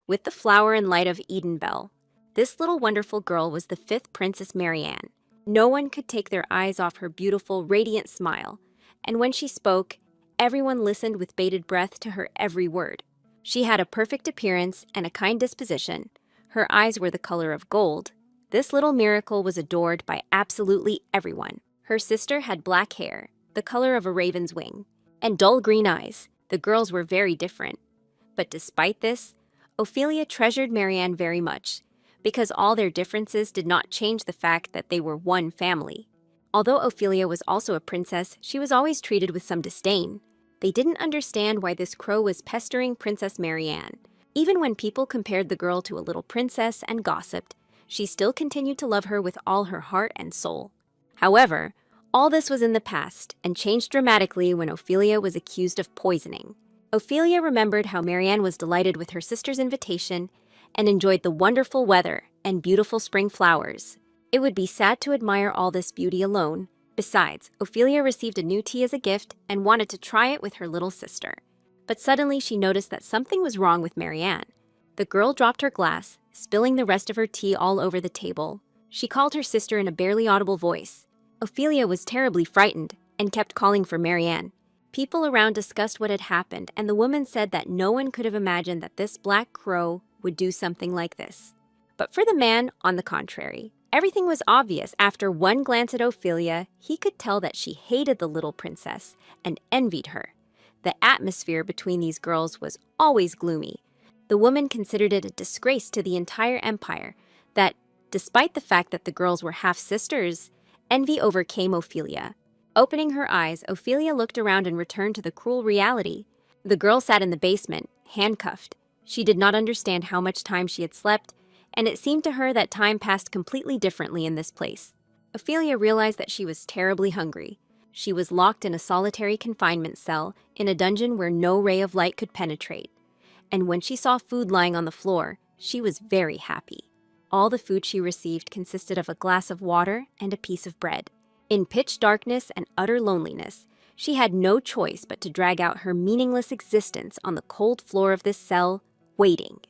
with the flower and light of Eden Belle. This little wonderful girl was the fifth Princess Marianne. No one could take their eyes off her beautiful, radiant smile, and when she spoke, everyone listened with bated breath to her every word. She had a perfect appearance and a kind disposition. Her eyes were the color of gold. This little miracle was adored by absolutely everyone. Her sister had black hair, the color of a raven's wing, and dull green eyes. The girls were very different. But despite this, Ophelia treasured Marianne very much, because all their differences did not change the fact that they were one family. Although Ophelia was also a princess, she was always treated with some disdain. They didn't understand why this crow was pestering Princess Marianne. Even when people compared the girl to a little princess and gossiped, she still continued to love her with all her heart and soul. However, all this was in the past and changed dramatically when Ophelia was accused of poisoning. Ophelia remembered how Marianne was delighted with her sister's invitation and enjoyed the wonderful weather and beautiful spring flowers. It would be sad to admire all this beauty alone. Besides, Ophelia received a new tea as a gift and wanted to try it with her little sister. But suddenly she noticed that something was wrong with Marianne. The girl dropped her glass, spilling the rest of her tea all over the table. She called her sister in a barely audible voice. Ophelia was terribly frightened and kept calling for Marianne. People around discussed what had happened, and the woman said that no one could have imagined that this black crow would do something like this. But for the man, on the contrary, everything was obvious. After one glance at Ophelia, he could tell that she hated the little princess and envied her. The atmosphere between these girls was always gloomy. The woman considered it a disgrace to the entire empire that, despite the fact that the girls were half-sisters, envy overcame Ophelia. Opening her eyes, Ophelia looked around and returned to the cruel reality. The girl sat in the basement, handcuffed. She did not understand how much time she had slept, and it seemed to her that time passed completely differently in this place. Ophelia realized that she was terribly hungry. She was locked in a solitary confinement cell in a dungeon where no ray of light could penetrate. And when she saw food lying on the floor, she was very happy. All the food she received consisted of a glass of water and a piece of bread. In pitch darkness and utter loneliness, she had no choice but to drag out her meaningless existence on the cold floor of this cell, waiting.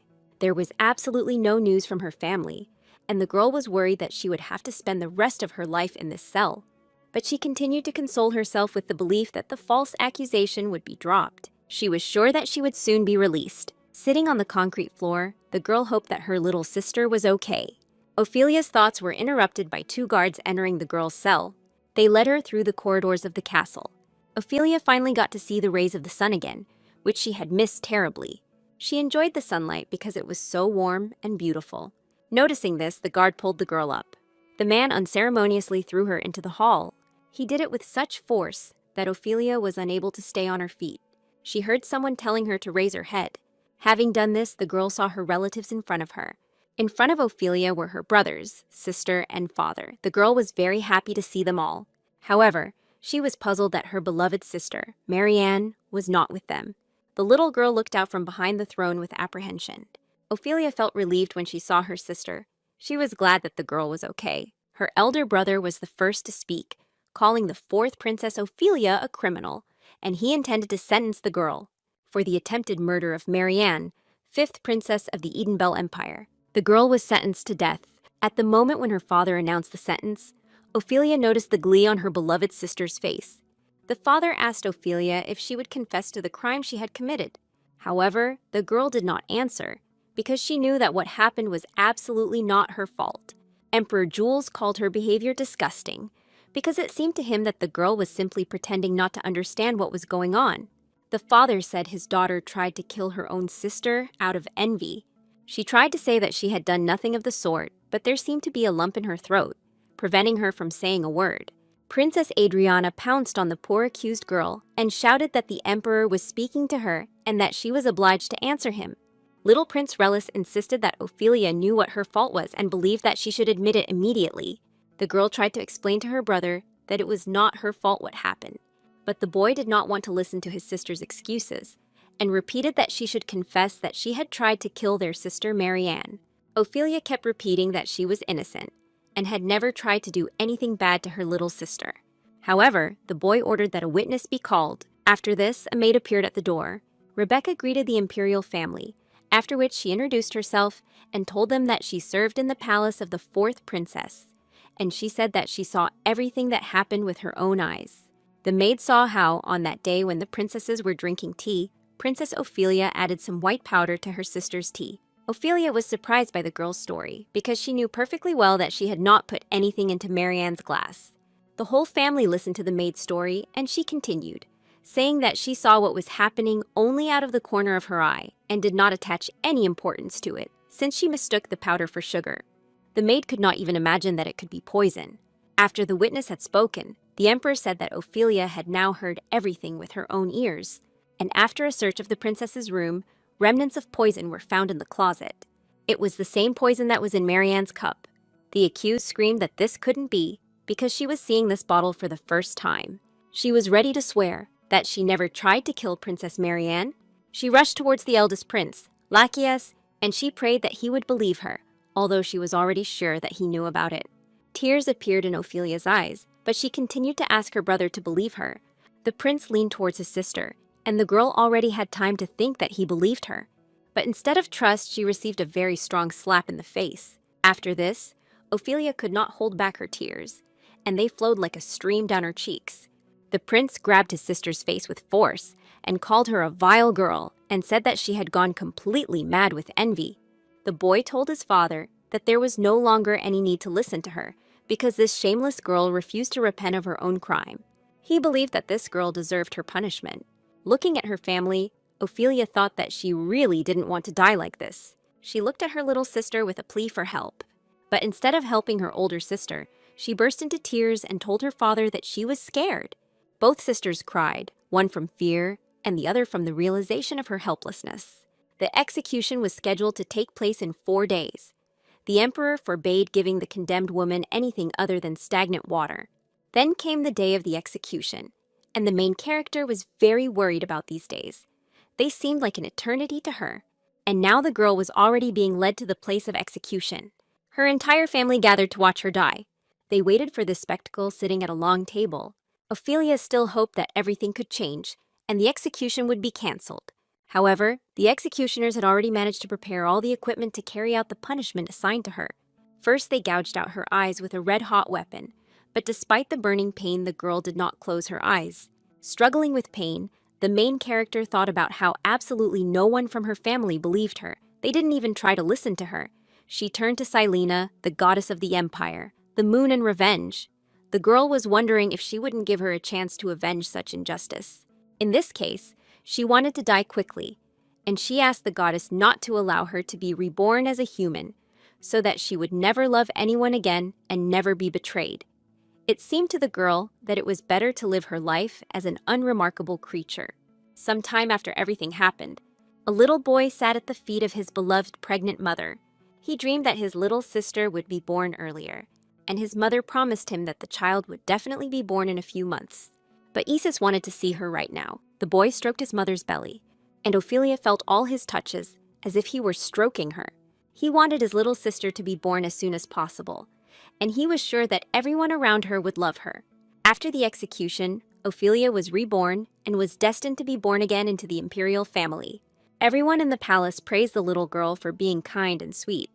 There was absolutely no news from her family, and the girl was worried that she would have to spend the rest of her life in this cell. But she continued to console herself with the belief that the false accusation would be dropped. She was sure that she would soon be released. Sitting on the concrete floor, the girl hoped that her little sister was okay. Ophelia's thoughts were interrupted by two guards entering the girl's cell. They led her through the corridors of the castle. Ophelia finally got to see the rays of the sun again, which she had missed terribly. She enjoyed the sunlight because it was so warm and beautiful. Noticing this, the guard pulled the girl up. The man unceremoniously threw her into the hall. He did it with such force that Ophelia was unable to stay on her feet. She heard someone telling her to raise her head. Having done this, the girl saw her relatives in front of her. In front of Ophelia were her brothers, sister, and father. The girl was very happy to see them all. However, she was puzzled that her beloved sister, Marianne, was not with them. The little girl looked out from behind the throne with apprehension. Ophelia felt relieved when she saw her sister. She was glad that the girl was okay. Her elder brother was the first to speak, calling the fourth Princess Ophelia a criminal, and he intended to sentence the girl for the attempted murder of Marianne, fifth princess of the Eden Belle Empire. The girl was sentenced to death. At the moment when her father announced the sentence, Ophelia noticed the glee on her beloved sister's face. The father asked Ophelia if she would confess to the crime she had committed. However, the girl did not answer, because she knew that what happened was absolutely not her fault. Emperor Jules called her behavior disgusting, because it seemed to him that the girl was simply pretending not to understand what was going on. The father said his daughter tried to kill her own sister out of envy. She tried to say that she had done nothing of the sort, but there seemed to be a lump in her throat, preventing her from saying a word. Princess Adriana pounced on the poor accused girl and shouted that the emperor was speaking to her and that she was obliged to answer him. Little Prince Relis insisted that Ophelia knew what her fault was and believed that she should admit it immediately. The girl tried to explain to her brother that it was not her fault what happened, but the boy did not want to listen to his sister's excuses and repeated that she should confess that she had tried to kill their sister Marianne. Ophelia kept repeating that she was innocent and had never tried to do anything bad to her little sister. However, the boy ordered that a witness be called. After this, a maid appeared at the door. Rebecca greeted the imperial family, after which she introduced herself and told them that she served in the palace of the fourth princess, and she said that she saw everything that happened with her own eyes. The maid saw how, on that day when the princesses were drinking tea, Princess Ophelia added some white powder to her sister's tea. Ophelia was surprised by the girl's story because she knew perfectly well that she had not put anything into Marianne's glass. The whole family listened to the maid's story, and she continued, saying that she saw what was happening only out of the corner of her eye and did not attach any importance to it, since she mistook the powder for sugar. The maid could not even imagine that it could be poison. After the witness had spoken, the emperor said that Ophelia had now heard everything with her own ears, and after a search of the princess's room, remnants of poison were found in the closet. It was the same poison that was in Marianne's cup. The accused screamed that this couldn't be because she was seeing this bottle for the first time. She was ready to swear that she never tried to kill Princess Marianne. She rushed towards the eldest prince, Lachias, and she prayed that he would believe her, although she was already sure that he knew about it. Tears appeared in Ophelia's eyes, but she continued to ask her brother to believe her. The prince leaned towards his sister, and the girl already had time to think that he believed her. But instead of trust, she received a very strong slap in the face. After this, Ophelia could not hold back her tears, and they flowed like a stream down her cheeks. The prince grabbed his sister's face with force and called her a vile girl and said that she had gone completely mad with envy. The boy told his father that there was no longer any need to listen to her because this shameless girl refused to repent of her own crime. He believed that this girl deserved her punishment. Looking at her family, Ophelia thought that she really didn't want to die like this. She looked at her little sister with a plea for help. But instead of helping her older sister, she burst into tears and told her father that she was scared. Both sisters cried, one from fear and the other from the realization of her helplessness. The execution was scheduled to take place in 4 days. The emperor forbade giving the condemned woman anything other than stagnant water. Then came the day of the execution, and the main character was very worried about these days. They seemed like an eternity to her, and now the girl was already being led to the place of execution. Her entire family gathered to watch her die. They waited for this spectacle sitting at a long table. Ophelia still hoped that everything could change, and the execution would be cancelled. However, the executioners had already managed to prepare all the equipment to carry out the punishment assigned to her. First, they gouged out her eyes with a red-hot weapon, but despite the burning pain, the girl did not close her eyes. Struggling with pain, the main character thought about how absolutely no one from her family believed her. They didn't even try to listen to her. She turned to Silena, the goddess of the empire, the moon and revenge. The girl was wondering if she wouldn't give her a chance to avenge such injustice. In this case, she wanted to die quickly, and she asked the goddess not to allow her to be reborn as a human, so that she would never love anyone again and never be betrayed. It seemed to the girl that it was better to live her life as an unremarkable creature. Some time after everything happened, a little boy sat at the feet of his beloved pregnant mother. He dreamed that his little sister would be born earlier, and his mother promised him that the child would definitely be born in a few months. But Isis wanted to see her right now. The boy stroked his mother's belly, and Ophelia felt all his touches as if he were stroking her. He wanted his little sister to be born as soon as possible, and he was sure that everyone around her would love her. After the execution, Ophelia was reborn and was destined to be born again into the imperial family. Everyone in the palace praised the little girl for being kind and sweet,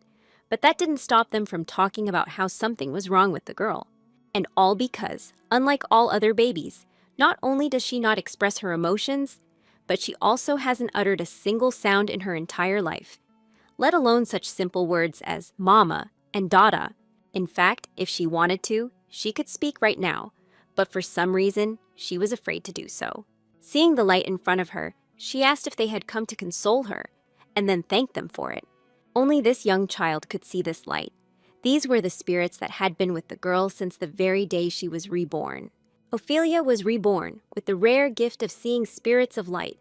but that didn't stop them from talking about how something was wrong with the girl. And all because, unlike all other babies, not only does she not express her emotions, but she also hasn't uttered a single sound in her entire life, let alone such simple words as mama and dada. In fact, if she wanted to, she could speak right now, but for some reason, she was afraid to do so. Seeing the light in front of her, she asked if they had come to console her, and then thanked them for it. Only this young child could see this light. These were the spirits that had been with the girl since the very day she was reborn. Ophelia was reborn with the rare gift of seeing spirits of light.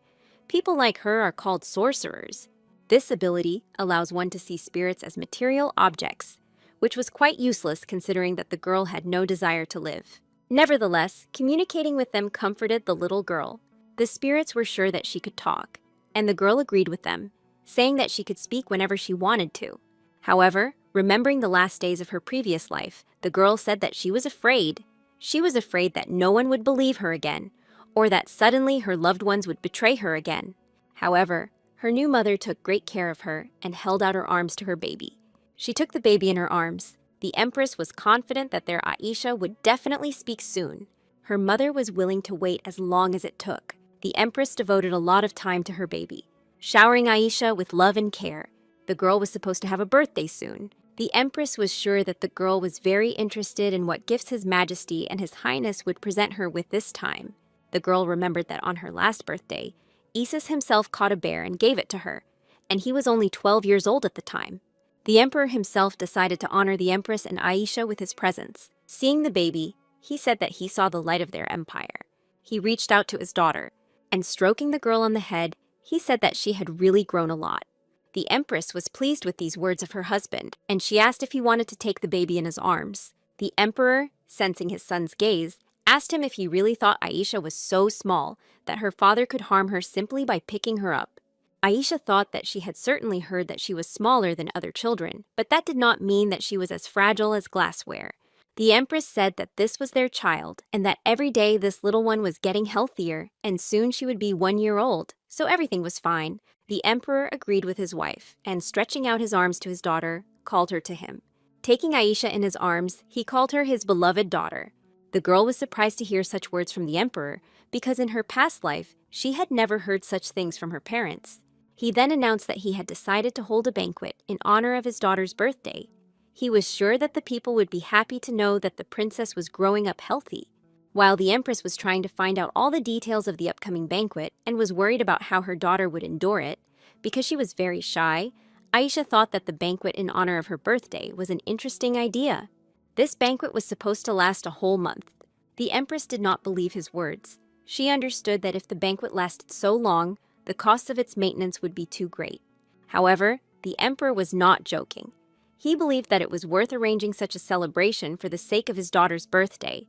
People like her are called sorcerers. This ability allows one to see spirits as material objects, which was quite useless considering that the girl had no desire to live. Nevertheless, communicating with them comforted the little girl. The spirits were sure that she could talk, and the girl agreed with them, saying that she could speak whenever she wanted to. However, remembering the last days of her previous life, the girl said that she was afraid. She was afraid that no one would believe her again, or that suddenly her loved ones would betray her again. However, Her new mother took great care of her and held out her arms to her baby. She took the baby in her arms. The empress was confident that their Aisha would definitely speak soon. Her mother was willing to wait as long as it took. The empress devoted a lot of time to her baby, showering Aisha with love and care. The girl was supposed to have a birthday soon. The empress was sure that the girl was very interested in what gifts His Majesty and His Highness would present her with this time. The girl remembered that on her last birthday, Isis himself caught a bear and gave it to her, and he was only 12 years old at the time. The emperor himself decided to honor the empress and Aisha with his presence. Seeing the baby, he said that he saw the light of their empire. He reached out to his daughter, and stroking the girl on the head, he said that she had really grown a lot. The empress was pleased with these words of her husband, and she asked if he wanted to take the baby in his arms. The emperor, sensing his son's gaze, asked him if he really thought Aisha was so small that her father could harm her simply by picking her up. Aisha thought that she had certainly heard that she was smaller than other children, but that did not mean that she was as fragile as glassware. The empress said that this was their child, and that every day this little one was getting healthier, and soon she would be 1 year old, so everything was fine. The emperor agreed with his wife, and stretching out his arms to his daughter, called her to him. Taking Aisha in his arms, he called her his beloved daughter. The girl was surprised to hear such words from the emperor, because in her past life, she had never heard such things from her parents. He then announced that he had decided to hold a banquet in honor of his daughter's birthday. He was sure that the people would be happy to know that the princess was growing up healthy. While the empress was trying to find out all the details of the upcoming banquet and was worried about how her daughter would endure it, because she was very shy, Aisha thought that the banquet in honor of her birthday was an interesting idea. This banquet was supposed to last a whole month. The empress did not believe his words. She understood that if the banquet lasted so long, the cost of its maintenance would be too great. However, the emperor was not joking. He believed that it was worth arranging such a celebration for the sake of his daughter's birthday,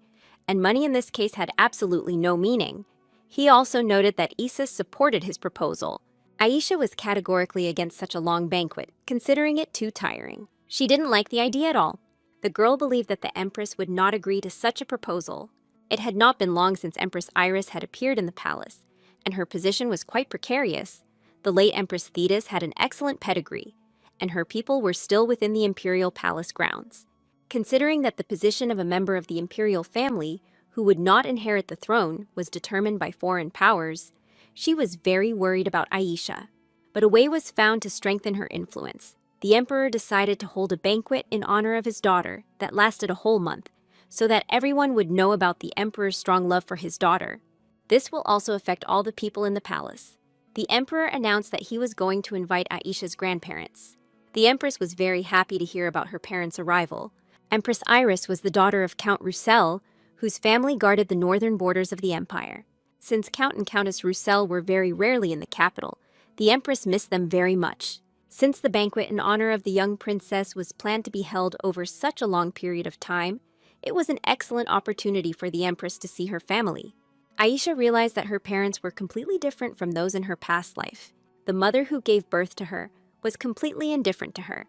and money in this case had absolutely no meaning. He also noted that Isis supported his proposal. Aisha was categorically against such a long banquet, considering it too tiring. She didn't like the idea at all. The girl believed that the empress would not agree to such a proposal. It had not been long since Empress Iris had appeared in the palace, and her position was quite precarious. The late Empress Thetis had an excellent pedigree, and her people were still within the imperial palace grounds. Considering that the position of a member of the imperial family, who would not inherit the throne, was determined by foreign powers, she was very worried about Aisha. But a way was found to strengthen her influence. The emperor decided to hold a banquet in honor of his daughter that lasted a whole month, so that everyone would know about the emperor's strong love for his daughter. This will also affect all the people in the palace. The emperor announced that he was going to invite Aisha's grandparents. The empress was very happy to hear about her parents' arrival. Empress Iris was the daughter of Count Roussel, whose family guarded the northern borders of the empire. Since Count and Countess Roussel were very rarely in the capital, the empress missed them very much. Since the banquet in honor of the young princess was planned to be held over such a long period of time, it was an excellent opportunity for the empress to see her family. Aisha realized that her parents were completely different from those in her past life. The mother who gave birth to her was completely indifferent to her,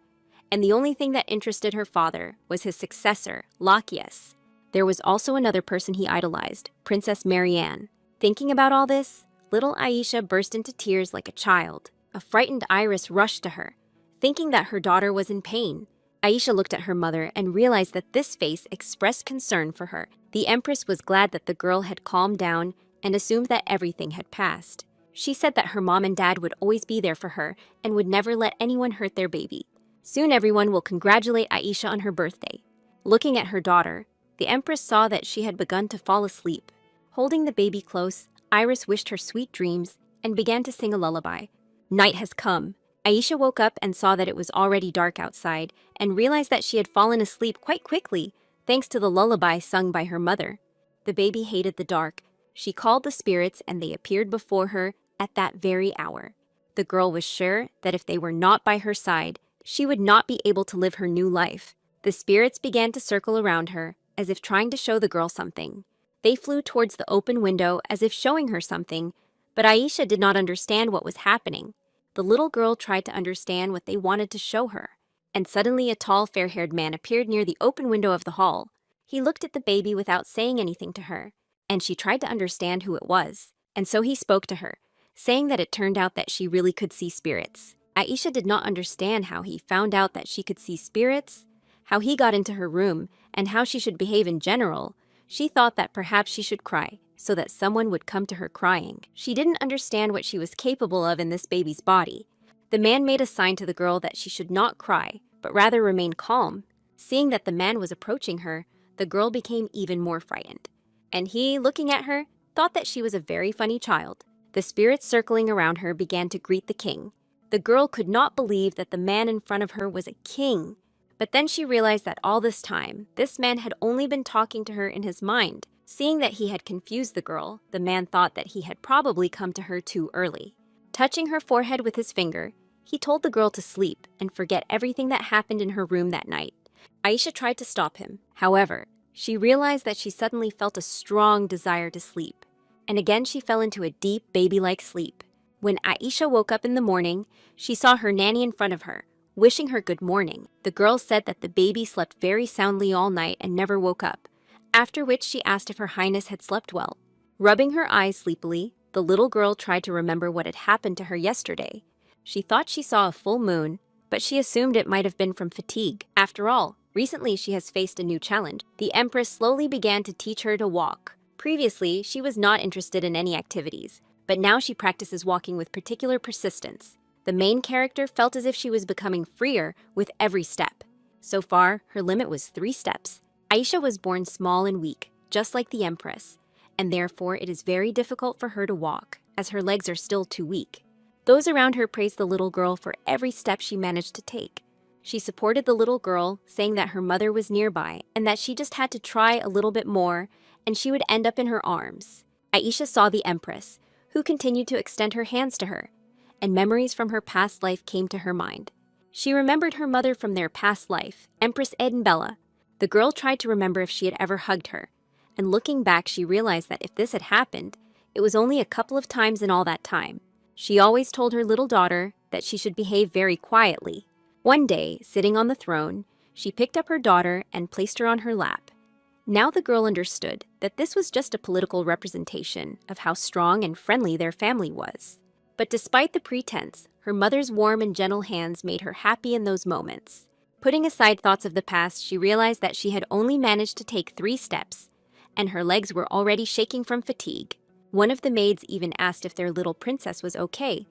and the only thing that interested her father was his successor, Lachias. There was also another person he idolized, Princess Marianne. Thinking about all this, little Aisha burst into tears like a child. A frightened Iris rushed to her, thinking that her daughter was in pain. Aisha looked at her mother and realized that this face expressed concern for her. The empress was glad that the girl had calmed down and assumed that everything had passed. She said that her mom and dad would always be there for her and would never let anyone hurt their baby. Soon everyone will congratulate Aisha on her birthday. Looking at her daughter, the empress saw that she had begun to fall asleep. Holding the baby close, Iris wished her sweet dreams and began to sing a lullaby. Night has come. Aisha woke up and saw that it was already dark outside and realized that she had fallen asleep quite quickly, thanks to the lullaby sung by her mother. The baby hated the dark. She called the spirits and they appeared before her at that very hour. The girl was sure that if they were not by her side, she would not be able to live her new life. The spirits began to circle around her, as if trying to show the girl something. They flew towards the open window as if showing her something, but Aisha did not understand what was happening. The little girl tried to understand what they wanted to show her, and suddenly a tall, fair-haired man appeared near the open window of the hall. He looked at the baby without saying anything to her, and she tried to understand who it was, and so he spoke to her. saying that it turned out that she really could see spirits. Aisha did not understand how he found out that she could see spirits, how he got into her room, and how she should behave in general. She thought that perhaps she should cry, so that someone would come to her crying. She didn't understand what she was capable of in this baby's body. The man made a sign to the girl that she should not cry, but rather remain calm. Seeing that the man was approaching her, the girl became even more frightened. And he, looking at her, thought that she was a very funny child. The spirits circling around her began to greet the king. The girl could not believe that the man in front of her was a king. But then she realized that all this time, this man had only been talking to her in his mind. Seeing that he had confused the girl, the man thought that he had probably come to her too early. Touching her forehead with his finger, he told the girl to sleep and forget everything that happened in her room that night. Aisha tried to stop him. However, she realized that she suddenly felt a strong desire to sleep. And again she fell into a deep, baby-like sleep. When Aisha woke up in the morning, she saw her nanny in front of her, wishing her good morning. The girl said that the baby slept very soundly all night and never woke up, after which she asked if Her Highness had slept well. Rubbing her eyes sleepily, the little girl tried to remember what had happened to her yesterday. She thought she saw a full moon, but she assumed it might have been from fatigue. After all, recently she has faced a new challenge. The Empress slowly began to teach her to walk. Previously, she was not interested in any activities, but now she practices walking with particular persistence. The main character felt as if she was becoming freer with every step. So far, her limit was 3 steps. Aisha was born small and weak, just like the Empress, and therefore it is very difficult for her to walk, as her legs are still too weak. Those around her praised the little girl for every step she managed to take. She supported the little girl, saying that her mother was nearby and that she just had to try a little bit more and she would end up in her arms. Aisha saw the Empress, who continued to extend her hands to her, and memories from her past life came to her mind. She remembered her mother from their past life, Empress Bella. The girl tried to remember if she had ever hugged her, and looking back she realized that if this had happened, it was only a couple of times in all that time. She always told her little daughter that she should behave very quietly. One day, sitting on the throne, she picked up her daughter and placed her on her lap. Now the girl understood that this was just a political representation of how strong and friendly their family was. But despite the pretense, her mother's warm and gentle hands made her happy in those moments. Putting aside thoughts of the past, she realized that she had only managed to take 3 steps, and her legs were already shaking from fatigue. One of the maids even asked if their little princess was okay,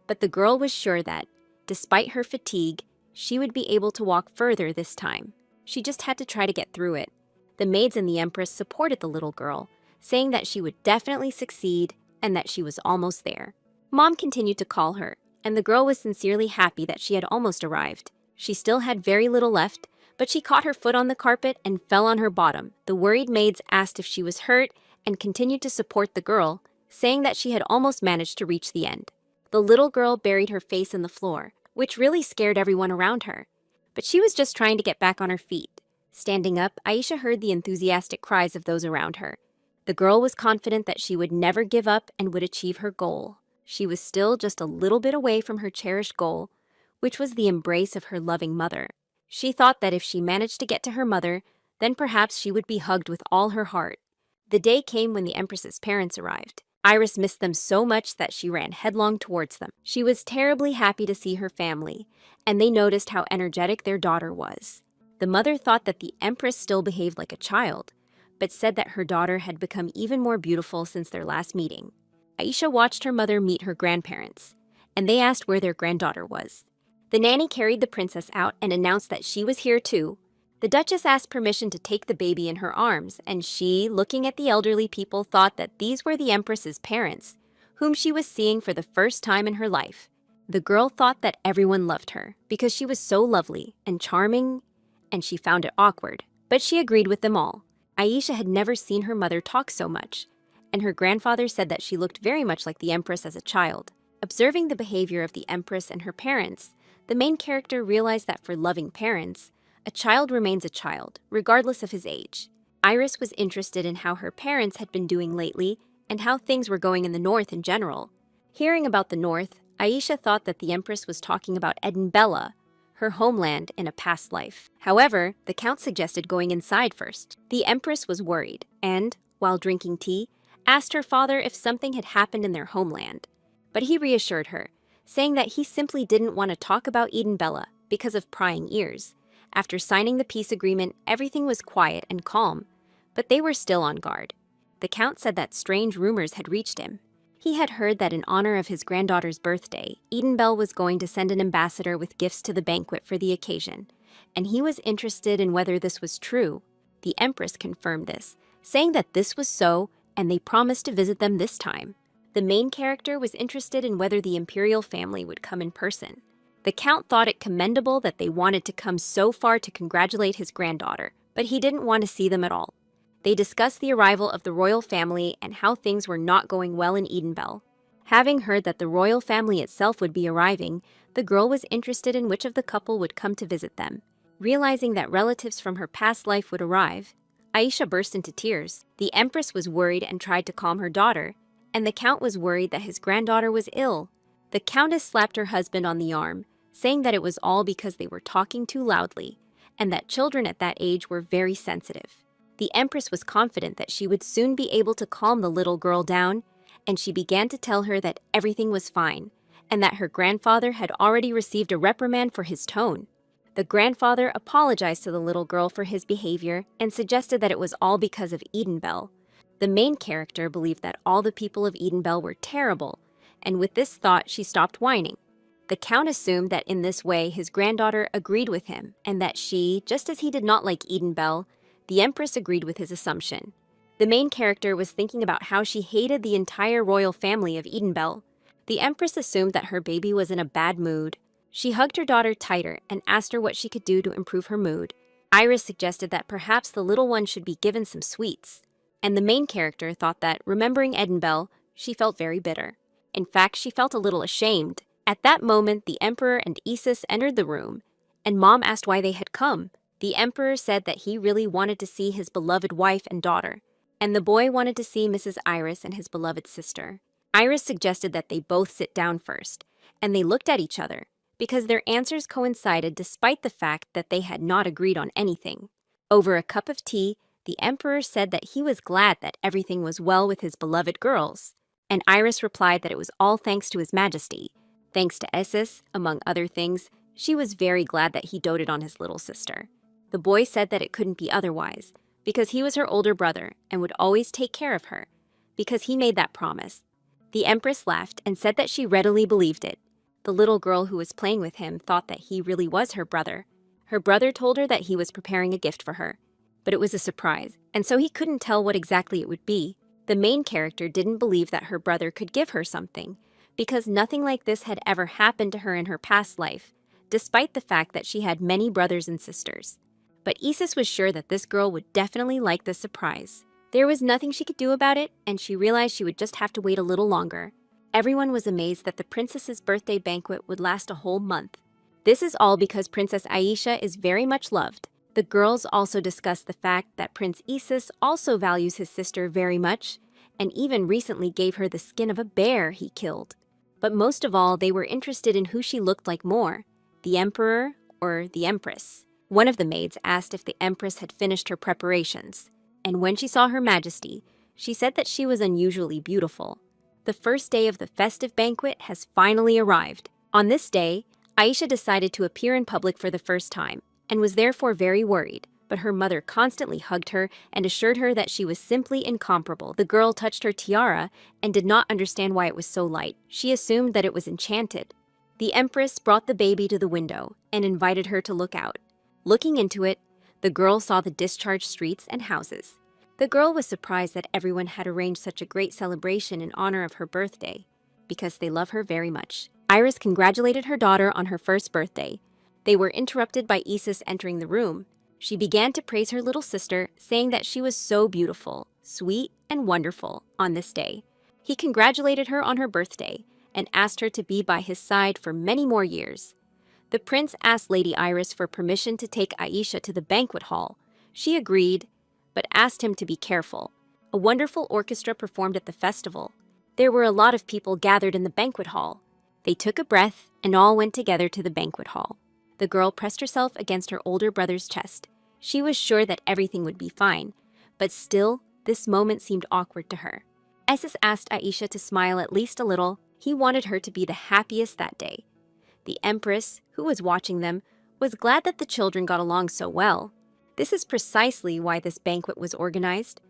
but the girl was sure that, despite her fatigue, she would be able to walk further this time. She just had to try to get through it. The maids and the Empress supported the little girl, saying that she would definitely succeed and that she was almost there. Mom continued to call her, and the girl was sincerely happy that she had almost arrived. She still had very little left, but she caught her foot on the carpet and fell on her bottom. The worried maids asked if she was hurt and continued to support the girl, saying that she had almost managed to reach the end. The little girl buried her face in the floor, which really scared everyone around her. But she was just trying to get back on her feet. Standing up, Aisha heard the enthusiastic cries of those around her. The girl was confident that she would never give up and would achieve her goal. She was still just a little bit away from her cherished goal, which was the embrace of her loving mother. She thought that if she managed to get to her mother, then perhaps she would be hugged with all her heart. The day came when the Empress's parents arrived. Iris missed them so much that she ran headlong towards them. She was terribly happy to see her family, and they noticed how energetic their daughter was. The mother thought that the Empress still behaved like a child, but said that her daughter had become even more beautiful since their last meeting. Aisha watched her mother meet her grandparents, and they asked where their granddaughter was. The nanny carried the princess out and announced that she was here too. The Duchess asked permission to take the baby in her arms, and she, looking at the elderly people, thought that these were the Empress's parents, whom she was seeing for the first time in her life. The girl thought that everyone loved her because she was so lovely and charming, and she found it awkward, but she agreed with them all. Aisha had never seen her mother talk so much, and her grandfather said that she looked very much like the Empress as a child. Observing the behavior of the Empress and her parents, the main character realized that for loving parents, a child remains a child, regardless of his age. Iris was interested in how her parents had been doing lately and how things were going in the north in general. Hearing about the north, Aisha thought that the Empress was talking about Bella, her homeland in a past life. However, the Count suggested going inside first. The Empress was worried and, while drinking tea, asked her father if something had happened in their homeland. but he reassured her, saying that he simply didn't want to talk about Eden Bella because of prying ears. After signing the peace agreement, everything was quiet and calm, but they were still on guard. The Count said that strange rumors had reached him. He had heard that in honor of his granddaughter's birthday, Eden Bell was going to send an ambassador with gifts to the banquet for the occasion, and he was interested in whether this was true. The Empress confirmed this, saying that this was so, and they promised to visit them this time. The main character was interested in whether the imperial family would come in person. The Count thought it commendable that they wanted to come so far to congratulate his granddaughter, but he didn't want to see them at all. They discussed the arrival of the royal family and how things were not going well in Edenbell. Having heard that the royal family itself would be arriving, the girl was interested in which of the couple would come to visit them. Realizing that relatives from her past life would arrive, Aisha burst into tears. The Empress was worried and tried to calm her daughter, and the Count was worried that his granddaughter was ill. The Countess slapped her husband on the arm, saying that it was all because they were talking too loudly, and that children at that age were very sensitive. The Empress was confident that she would soon be able to calm the little girl down, and she began to tell her that everything was fine, and that her grandfather had already received a reprimand for his tone. The grandfather apologized to the little girl for his behavior and suggested that it was all because of Edenbell. The main character believed that all the people of Edenbell were terrible, and with this thought she stopped whining. The Count assumed that in this way his granddaughter agreed with him, and that she, just as he did not like Edenbell, the Empress agreed with his assumption. The main character was thinking about how she hated the entire royal family of Edenbell. The Empress assumed that her baby was in a bad mood. She hugged her daughter tighter and asked her what she could do to improve her mood. Iris suggested that perhaps the little one should be given some sweets. And the main character thought that, remembering Edenbell, she felt very bitter. In fact, she felt a little ashamed. At that moment, the Emperor and Isis entered the room, and Mom asked why they had come. The Emperor said that he really wanted to see his beloved wife and daughter, and the boy wanted to see Mrs. Iris and his beloved sister. Iris suggested that they both sit down first, and they looked at each other, because their answers coincided despite the fact that they had not agreed on anything. Over a cup of tea, the Emperor said that he was glad that everything was well with his beloved girls, and Iris replied that it was all thanks to His Majesty. Thanks to Isis, among other things, she was very glad that he doted on his little sister. The boy said that it couldn't be otherwise, because he was her older brother and would always take care of her, because he made that promise. The Empress laughed and said that she readily believed it. The little girl who was playing with him thought that he really was her brother. Her brother told her that he was preparing a gift for her, but it was a surprise, and so he couldn't tell what exactly it would be. The main character didn't believe that her brother could give her something, because nothing like this had ever happened to her in her past life, despite the fact that she had many brothers and sisters. But Isis was sure that this girl would definitely like the surprise. There was nothing she could do about it, and she realized she would just have to wait a little longer. Everyone was amazed that the princess's birthday banquet would last a whole month. This is all because Princess Aisha is very much loved. The girls also discussed the fact that Prince Isis also values his sister very much, and even recently gave her the skin of a bear he killed. But most of all, they were interested in who she looked like more, the Emperor or the Empress. One of the maids asked if the Empress had finished her preparations, and when she saw Her Majesty, she said that she was unusually beautiful. The first day of the festive banquet has finally arrived. On this day, Aisha decided to appear in public for the first time, and was therefore very worried, but her mother constantly hugged her and assured her that she was simply incomparable. The girl touched her tiara and did not understand why it was so light. She assumed that it was enchanted. The Empress brought the baby to the window and invited her to look out. Looking into it, the girl saw the discharged streets and houses. The girl was surprised that everyone had arranged such a great celebration in honor of her birthday, because they love her very much. Iris congratulated her daughter on her first birthday. They were interrupted by Isis entering the room. She began to praise her little sister, saying that she was so beautiful, sweet, and wonderful on this day. He congratulated her on her birthday and asked her to be by his side for many more years. The prince asked Lady Iris for permission to take Aisha to the banquet hall. She agreed, but asked him to be careful. A wonderful orchestra performed at the festival. There were a lot of people gathered in the banquet hall. They took a breath and all went together to the banquet hall. The girl pressed herself against her older brother's chest. She was sure that everything would be fine, but still, this moment seemed awkward to her. Isis asked Aisha to smile at least a little, He wanted her to be the happiest that day. The Empress, who was watching them, was glad that the children got along so well. This is precisely why this banquet was organized.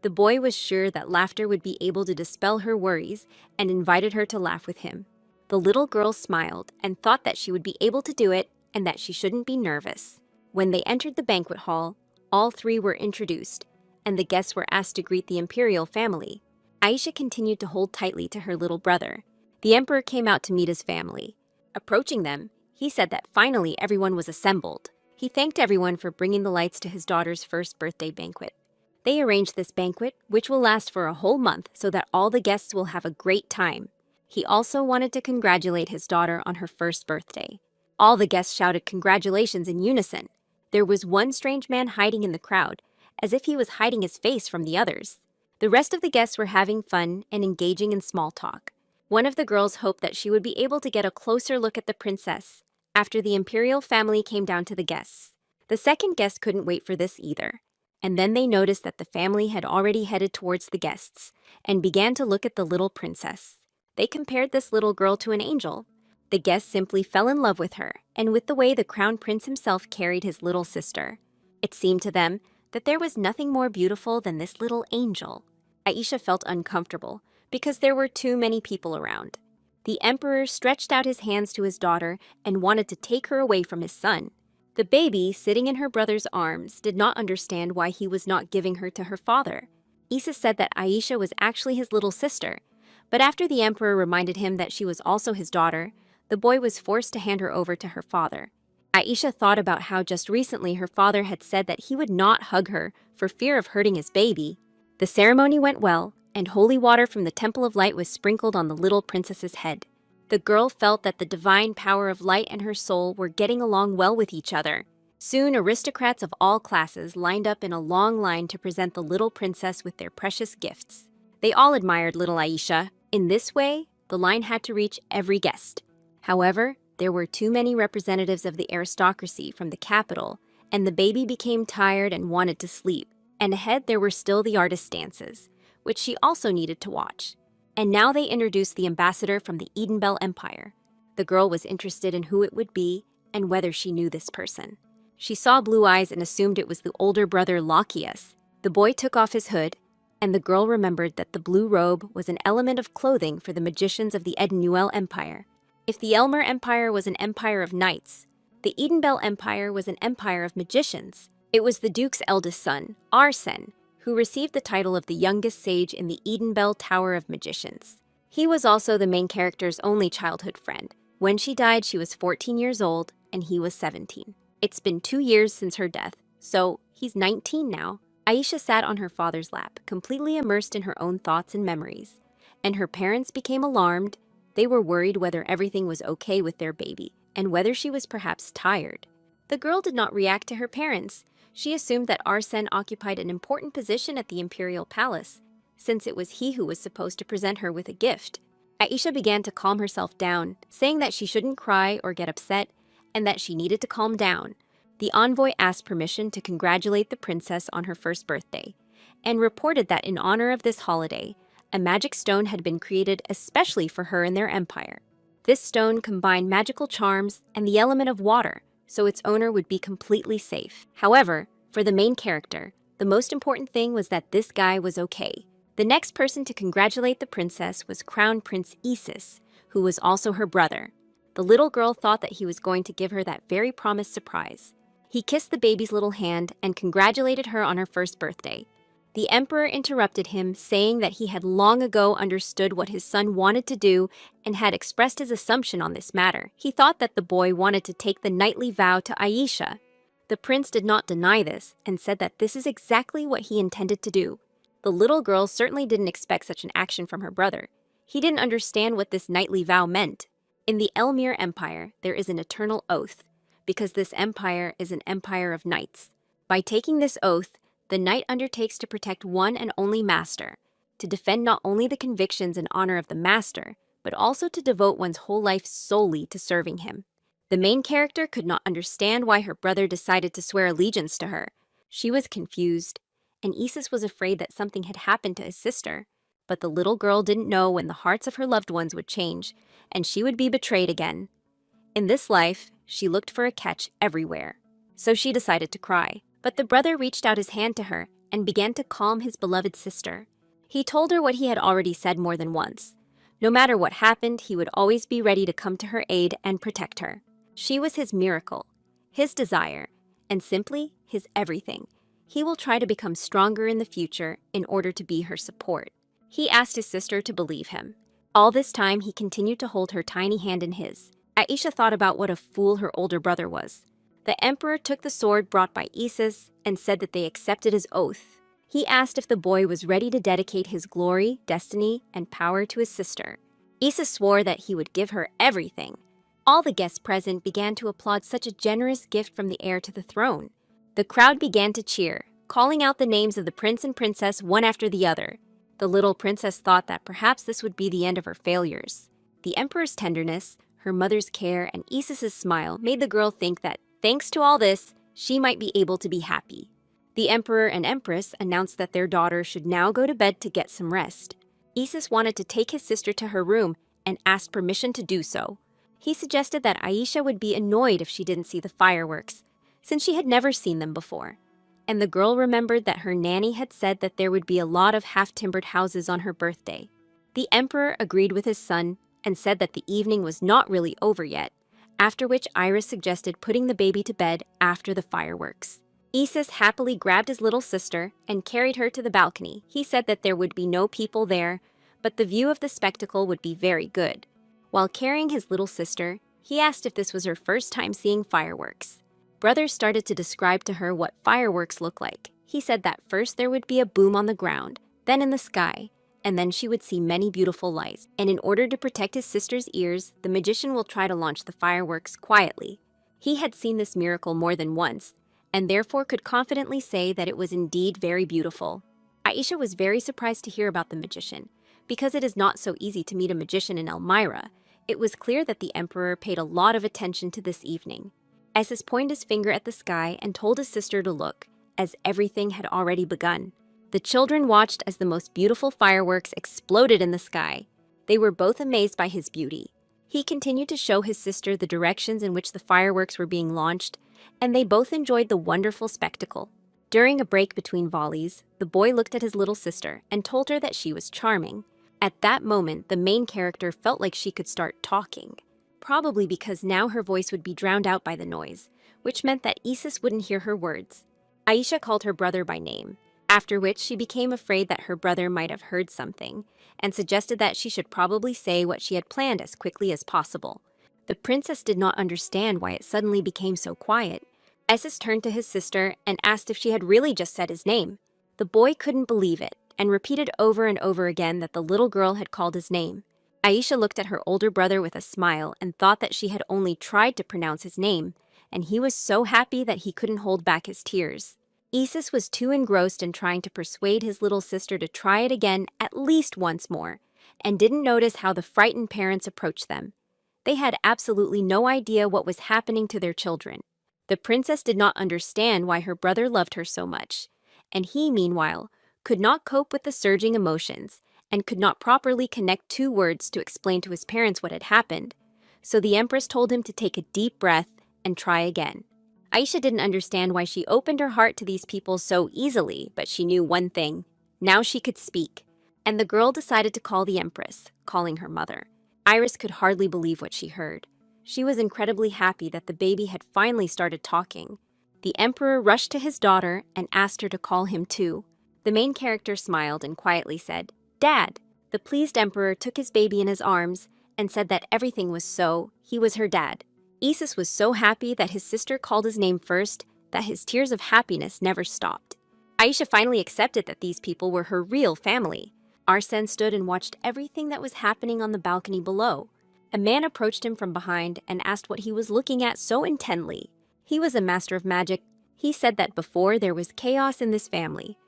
The boy was sure that laughter would be able to dispel her worries and invited her to laugh with him. The little girl smiled and thought that she would be able to do it and that she shouldn't be nervous. When they entered the banquet hall, all three were introduced, and the guests were asked to greet the imperial family. Aisha continued to hold tightly to her little brother. The emperor came out to meet his family. Approaching them, he said that finally everyone was assembled. He thanked everyone for bringing the lights to his daughter's first birthday banquet. They arranged this banquet, which will last for a whole month so that all the guests will have a great time. He also wanted to congratulate his daughter on her first birthday. All the guests shouted congratulations in unison. There was one strange man hiding in the crowd, as if he was hiding his face from the others. The rest of the guests were having fun and engaging in small talk. One of the girls hoped that she would be able to get a closer look at the princess after the imperial family came down to the guests. The second guest couldn't wait for this either. And then they noticed that the family had already headed towards the guests and began to look at the little princess. They compared this little girl to an angel. The guests simply fell in love with her and with the way the crown prince himself carried his little sister. It seemed to them that there was nothing more beautiful than this little angel. Aisha felt uncomfortable because there were too many people around. The emperor stretched out his hands to his daughter and wanted to take her away from his son. The baby, sitting in her brother's arms, did not understand why he was not giving her to her father. Isa said that Aisha was actually his little sister, but after the emperor reminded him that she was also his daughter, the boy was forced to hand her over to her father. Aisha thought about how just recently her father had said that he would not hug her for fear of hurting his baby. The ceremony went well, and holy water from the Temple of Light was sprinkled on the little princess's head. The girl felt that the divine power of light and her soul were getting along well with each other. Soon, aristocrats of all classes lined up in a long line to present the little princess with their precious gifts. They all admired little Aisha. In this way, the line had to reach every guest. However, there were too many representatives of the aristocracy from the capital, and the baby became tired and wanted to sleep. And ahead there were still the artist dances, which she also needed to watch. And now they introduced the ambassador from the Edenbell Empire. The girl was interested in who it would be and whether she knew this person. She saw blue eyes and assumed it was the older brother Lochias. The boy took off his hood, and the girl remembered that the blue robe was an element of clothing for the magicians of the Edenuel Empire. If the Elmer Empire was an empire of knights, the Edenbell Empire was an empire of magicians. It was the Duke's eldest son, Arsene, who received the title of the youngest sage in the Edenbell Tower of Magicians. He was also the main character's only childhood friend. When she died, she was 14 years old, and he was 17. It's been 2 years since her death, so he's 19 now. Aisha sat on her father's lap, completely immersed in her own thoughts and memories. And her parents became alarmed. They were worried whether everything was okay with their baby, and whether she was perhaps tired. The girl did not react to her parents. She assumed that Arsene occupied an important position at the imperial palace, since it was he who was supposed to present her with a gift. Aisha began to calm herself down, saying that she shouldn't cry or get upset, and that she needed to calm down. The envoy asked permission to congratulate the princess on her first birthday, and reported that in honor of this holiday, a magic stone had been created especially for her in their empire. This stone combined magical charms and the element of water, so its owner would be completely safe. However, for the main character, the most important thing was that this guy was okay. The next person to congratulate the princess was Crown Prince Isis, who was also her brother. The little girl thought that he was going to give her that very promised surprise. He kissed the baby's little hand and congratulated her on her first birthday. The emperor interrupted him, saying that he had long ago understood what his son wanted to do and had expressed his assumption on this matter. He thought that the boy wanted to take the knightly vow to Aisha. The prince did not deny this and said that this is exactly what he intended to do. The little girl certainly didn't expect such an action from her brother. He didn't understand what this knightly vow meant. In the Elmir Empire, there is an eternal oath, because this empire is an empire of knights. By taking this oath, the knight undertakes to protect one and only master, to defend not only the convictions and honor of the master, but also to devote one's whole life solely to serving him. The main character could not understand why her brother decided to swear allegiance to her. She was confused, and Isis was afraid that something had happened to his sister. But the little girl didn't know when the hearts of her loved ones would change, and she would be betrayed again. In this life, she looked for a catch everywhere. So she decided to cry. But the brother reached out his hand to her and began to calm his beloved sister. He told her what he had already said more than once. No matter what happened, he would always be ready to come to her aid and protect her. She was his miracle, his desire, and simply his everything. He will try to become stronger in the future in order to be her support. He asked his sister to believe him. All this time, he continued to hold her tiny hand in his. Aisha thought about what a fool her older brother was. The emperor took the sword brought by Isis and said that they accepted his oath. He asked if the boy was ready to dedicate his glory, destiny, and power to his sister. Isis swore that he would give her everything. All the guests present began to applaud such a generous gift from the heir to the throne. The crowd began to cheer, calling out the names of the prince and princess one after the other. The little princess thought that perhaps this would be the end of her failures. The emperor's tenderness, her mother's care, and Isis's smile made the girl think that, thanks to all this, she might be able to be happy. The emperor and empress announced that their daughter should now go to bed to get some rest. Isis wanted to take his sister to her room and asked permission to do so. He suggested that Aisha would be annoyed if she didn't see the fireworks, since she had never seen them before. And the girl remembered that her nanny had said that there would be a lot of half-timbered houses on her birthday. The emperor agreed with his son and said that the evening was not really over yet, after which Iris suggested putting the baby to bed after the fireworks. Isis happily grabbed his little sister and carried her to the balcony. He said that there would be no people there, but the view of the spectacle would be very good. While carrying his little sister, he asked if this was her first time seeing fireworks. Brother started to describe to her what fireworks look like. He said that first there would be a boom on the ground, then in the sky, and then she would see many beautiful lights. And in order to protect his sister's ears, the magician will try to launch the fireworks quietly. He had seen this miracle more than once, and therefore could confidently say that it was indeed very beautiful. Aisha was very surprised to hear about the magician. Because it is not so easy to meet a magician in Elmira, it was clear that the emperor paid a lot of attention to this evening. Isis pointed his finger at the sky and told his sister to look, as everything had already begun. The children watched as the most beautiful fireworks exploded in the sky. They were both amazed by his beauty. He continued to show his sister the directions in which the fireworks were being launched, and they both enjoyed the wonderful spectacle. During a break between volleys, the boy looked at his little sister and told her that she was charming. At that moment, the main character felt like she could start talking, probably because now her voice would be drowned out by the noise, which meant that Isis wouldn't hear her words. Aisha called her brother by name, after which she became afraid that her brother might have heard something, and suggested that she should probably say what she had planned as quickly as possible. The princess did not understand why it suddenly became so quiet. Isis turned to his sister and asked if she had really just said his name. The boy couldn't believe it, and repeated over and over again that the little girl had called his name. Aisha looked at her older brother with a smile and thought that she had only tried to pronounce his name, and he was so happy that he couldn't hold back his tears. Isis was too engrossed in trying to persuade his little sister to try it again at least once more, and didn't notice how the frightened parents approached them. They had absolutely no idea what was happening to their children. The princess did not understand why her brother loved her so much, and he, meanwhile, could not cope with the surging emotions, and could not properly connect two words to explain to his parents what had happened. So the empress told him to take a deep breath and try again. Aisha didn't understand why she opened her heart to these people so easily, but she knew one thing. Now she could speak. And the girl decided to call the empress, calling her mother. Iris could hardly believe what she heard. She was incredibly happy that the baby had finally started talking. The emperor rushed to his daughter and asked her to call him too. The main character smiled and quietly said, "Dad." The pleased emperor took his baby in his arms and said that everything was so, he was her dad. Isis was so happy that his sister called his name first that his tears of happiness never stopped. Aisha finally accepted that these people were her real family. Arsène stood and watched everything that was happening on the balcony below. A man approached him from behind and asked what he was looking at so intently. He was a master of magic. He said that before there was chaos in this family,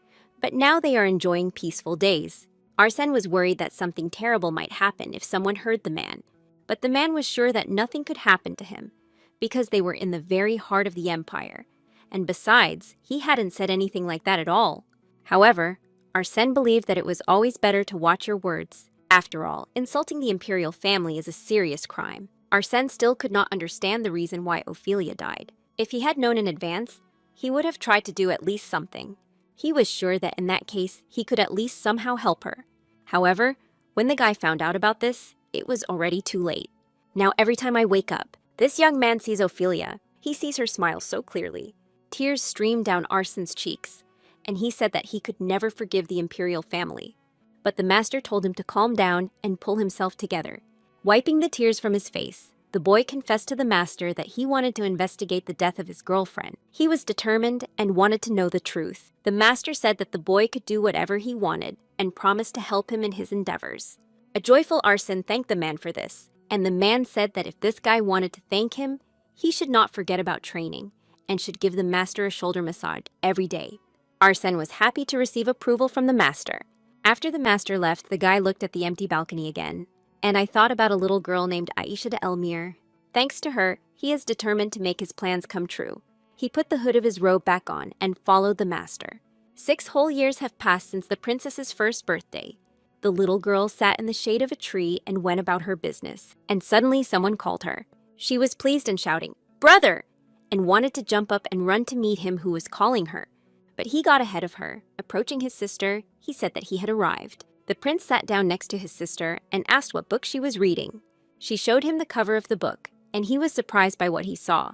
but now they are enjoying peaceful days. Arsène was worried that something terrible might happen if someone heard the man, but the man was sure that nothing could happen to him, because they were in the very heart of the empire, and besides, he hadn't said anything like that at all. However, Arsène believed that it was always better to watch your words. After all, insulting the imperial family is a serious crime. Arsène still could not understand the reason why Ophelia died. If he had known in advance, he would have tried to do at least something. He was sure that in that case, he could at least somehow help her. However, when the guy found out about this, it was already too late. Now every time I wake up, this young man sees Ophelia. He sees her smile so clearly. Tears streamed down Arsène's cheeks, and he said that he could never forgive the imperial family. But the master told him to calm down and pull himself together. Wiping the tears from his face, the boy confessed to the master that he wanted to investigate the death of his girlfriend. He was determined and wanted to know the truth. The master said that the boy could do whatever he wanted and promised to help him in his endeavors. A joyful Arsène thanked the man for this, and the man said that if this guy wanted to thank him, he should not forget about training and should give the master a shoulder massage every day. Arsène was happy to receive approval from the master. After the master left, the guy looked at the empty balcony again, and I thought about a little girl named Aisha de Elmir. Thanks to her, he is determined to make his plans come true. He put the hood of his robe back on and followed the master. 6 whole years have passed since the princess's first birthday. The little girl sat in the shade of a tree and went about her business, and suddenly someone called her. She was pleased and shouting, "Brother!" and wanted to jump up and run to meet him who was calling her. But he got ahead of her. Approaching his sister, he said that he had arrived. The prince sat down next to his sister and asked what book she was reading. She showed him the cover of the book, and he was surprised by what he saw.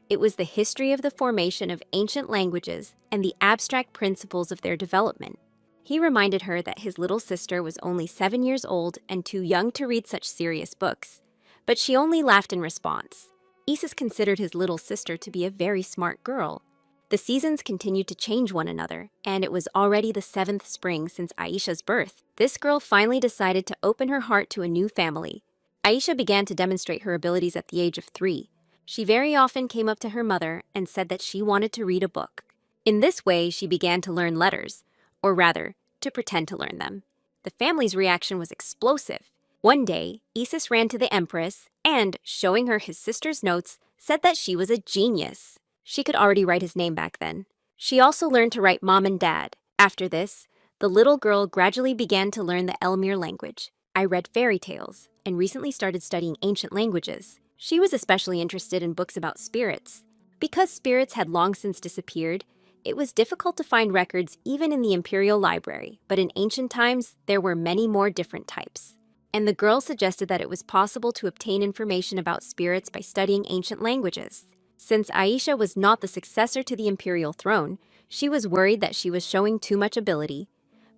It was the history of the formation of ancient languages and the abstract principles of their development. He reminded her that his little sister was only 7 years old and too young to read such serious books, but she only laughed in response. Isis considered his little sister to be a very smart girl. The seasons continued to change one another, and it was already the 7th spring since Aisha's birth. This girl finally decided to open her heart to a new family. Aisha began to demonstrate her abilities at the age of 3. She very often came up to her mother and said that she wanted to read a book. In this way, she began to learn letters, or rather, to pretend to learn them. The family's reaction was explosive. One day, Isis ran to the empress and, showing her his sister's notes, said that she was a genius. She could already write his name back then. She also learned to write mom and dad. After this, the little girl gradually began to learn the Elmir language. I read fairy tales and recently started studying ancient languages. She was especially interested in books about spirits. Because spirits had long since disappeared, it was difficult to find records even in the imperial library, but in ancient times, there were many more different types. And the girl suggested that it was possible to obtain information about spirits by studying ancient languages. Since Aisha was not the successor to the imperial throne, she was worried that she was showing too much ability.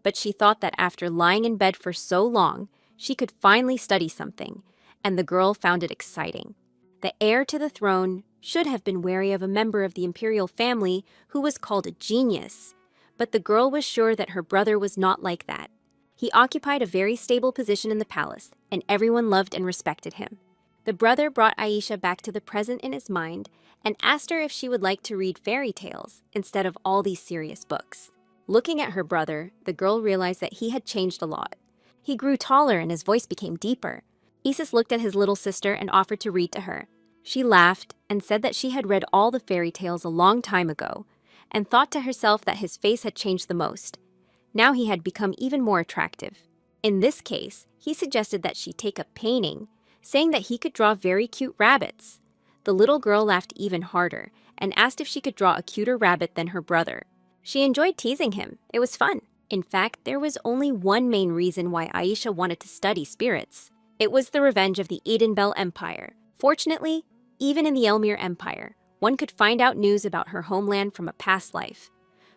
But she thought that after lying in bed for so long, she could finally study something, and the girl found it exciting. The heir to the throne should have been wary of a member of the imperial family who was called a genius, but the girl was sure that her brother was not like that. He occupied a very stable position in the palace, and everyone loved and respected him. The brother brought Aisha back to the present in his mind and asked her if she would like to read fairy tales instead of all these serious books. Looking at her brother, the girl realized that he had changed a lot. He grew taller and his voice became deeper. Isis looked at his little sister and offered to read to her. She laughed and said that she had read all the fairy tales a long time ago and thought to herself that his face had changed the most. Now he had become even more attractive. In this case, he suggested that she take up painting, saying that he could draw very cute rabbits. The little girl laughed even harder and asked if she could draw a cuter rabbit than her brother. She enjoyed teasing him. It was fun. In fact, there was only one main reason why Aisha wanted to study spirits. It was the revenge of the Edenbel Empire. Fortunately, even in the Elmir Empire, one could find out news about her homeland from a past life.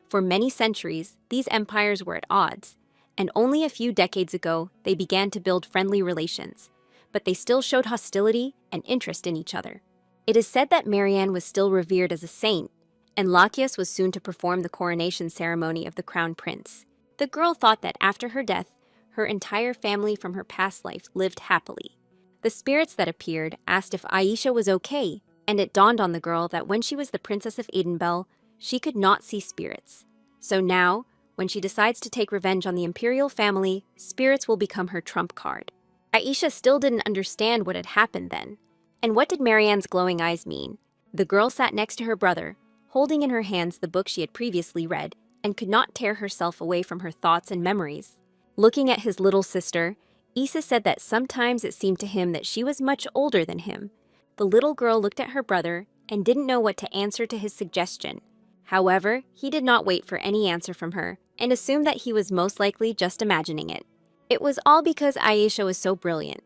For many centuries, these empires were at odds, and only a few decades ago, they began to build friendly relations, but they still showed hostility and interest in each other. It is said that Marianne was still revered as a saint, and Lachius was soon to perform the coronation ceremony of the crown prince. The girl thought that after her death, her entire family from her past life lived happily. The spirits that appeared asked if Aisha was okay, and it dawned on the girl that when she was the princess of Edenbel, she could not see spirits. So now, when she decides to take revenge on the imperial family, spirits will become her trump card. Aisha still didn't understand what had happened then. And what did Marianne's glowing eyes mean? The girl sat next to her brother, holding in her hands the book she had previously read, and could not tear herself away from her thoughts and memories. Looking at his little sister, Issa said that sometimes it seemed to him that she was much older than him. The little girl looked at her brother and didn't know what to answer to his suggestion. However, he did not wait for any answer from her and assumed that he was most likely just imagining it. It was all because Aisha was so brilliant.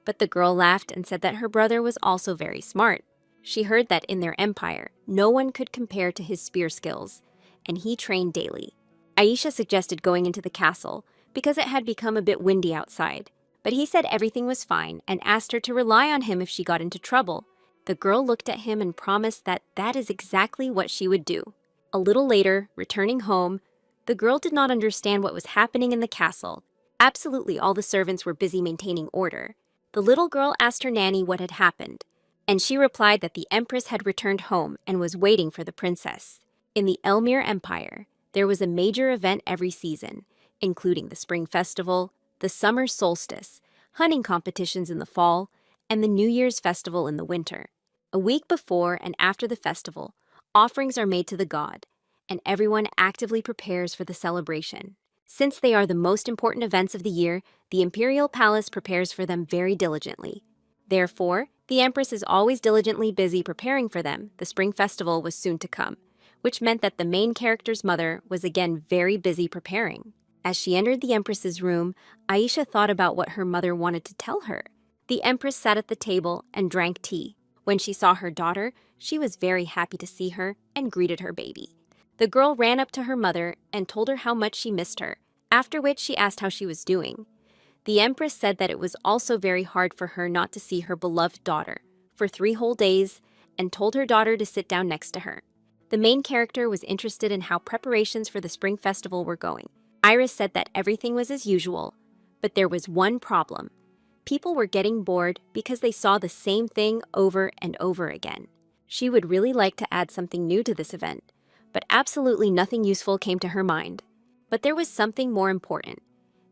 But the girl laughed and said that her brother was also very smart. She heard that in their empire, no one could compare to his spear skills, and he trained daily. Aisha suggested going into the castle because it had become a bit windy outside, but he said everything was fine and asked her to rely on him if she got into trouble. The girl looked at him and promised that that is exactly what she would do. A little later, returning home, the girl did not understand what was happening in the castle. Absolutely all the servants were busy maintaining order. The little girl asked her nanny what had happened, and she replied that the empress had returned home and was waiting for the princess. In the Elmir Empire, there was a major event every season, including the spring festival, the summer solstice, hunting competitions in the fall, and the New Year's festival in the winter. A week before and after the festival, offerings are made to the god, and everyone actively prepares for the celebration. Since they are the most important events of the year, the imperial palace prepares for them very diligently. Therefore, the empress is always diligently busy preparing for them. The spring festival was soon to come, which meant that the main character's mother was again very busy preparing. As she entered the empress's room, Aisha thought about what her mother wanted to tell her. The empress sat at the table and drank tea. When she saw her daughter, she was very happy to see her and greeted her baby. The girl ran up to her mother and told her how much she missed her, after which she asked how she was doing. The empress said that it was also very hard for her not to see her beloved daughter for 3 whole days and told her daughter to sit down next to her. The main character was interested in how preparations for the spring festival were going. Iris said that everything was as usual, but there was one problem. People were getting bored because they saw the same thing over and over again. She would really like to add something new to this event, but absolutely nothing useful came to her mind. But there was something more important.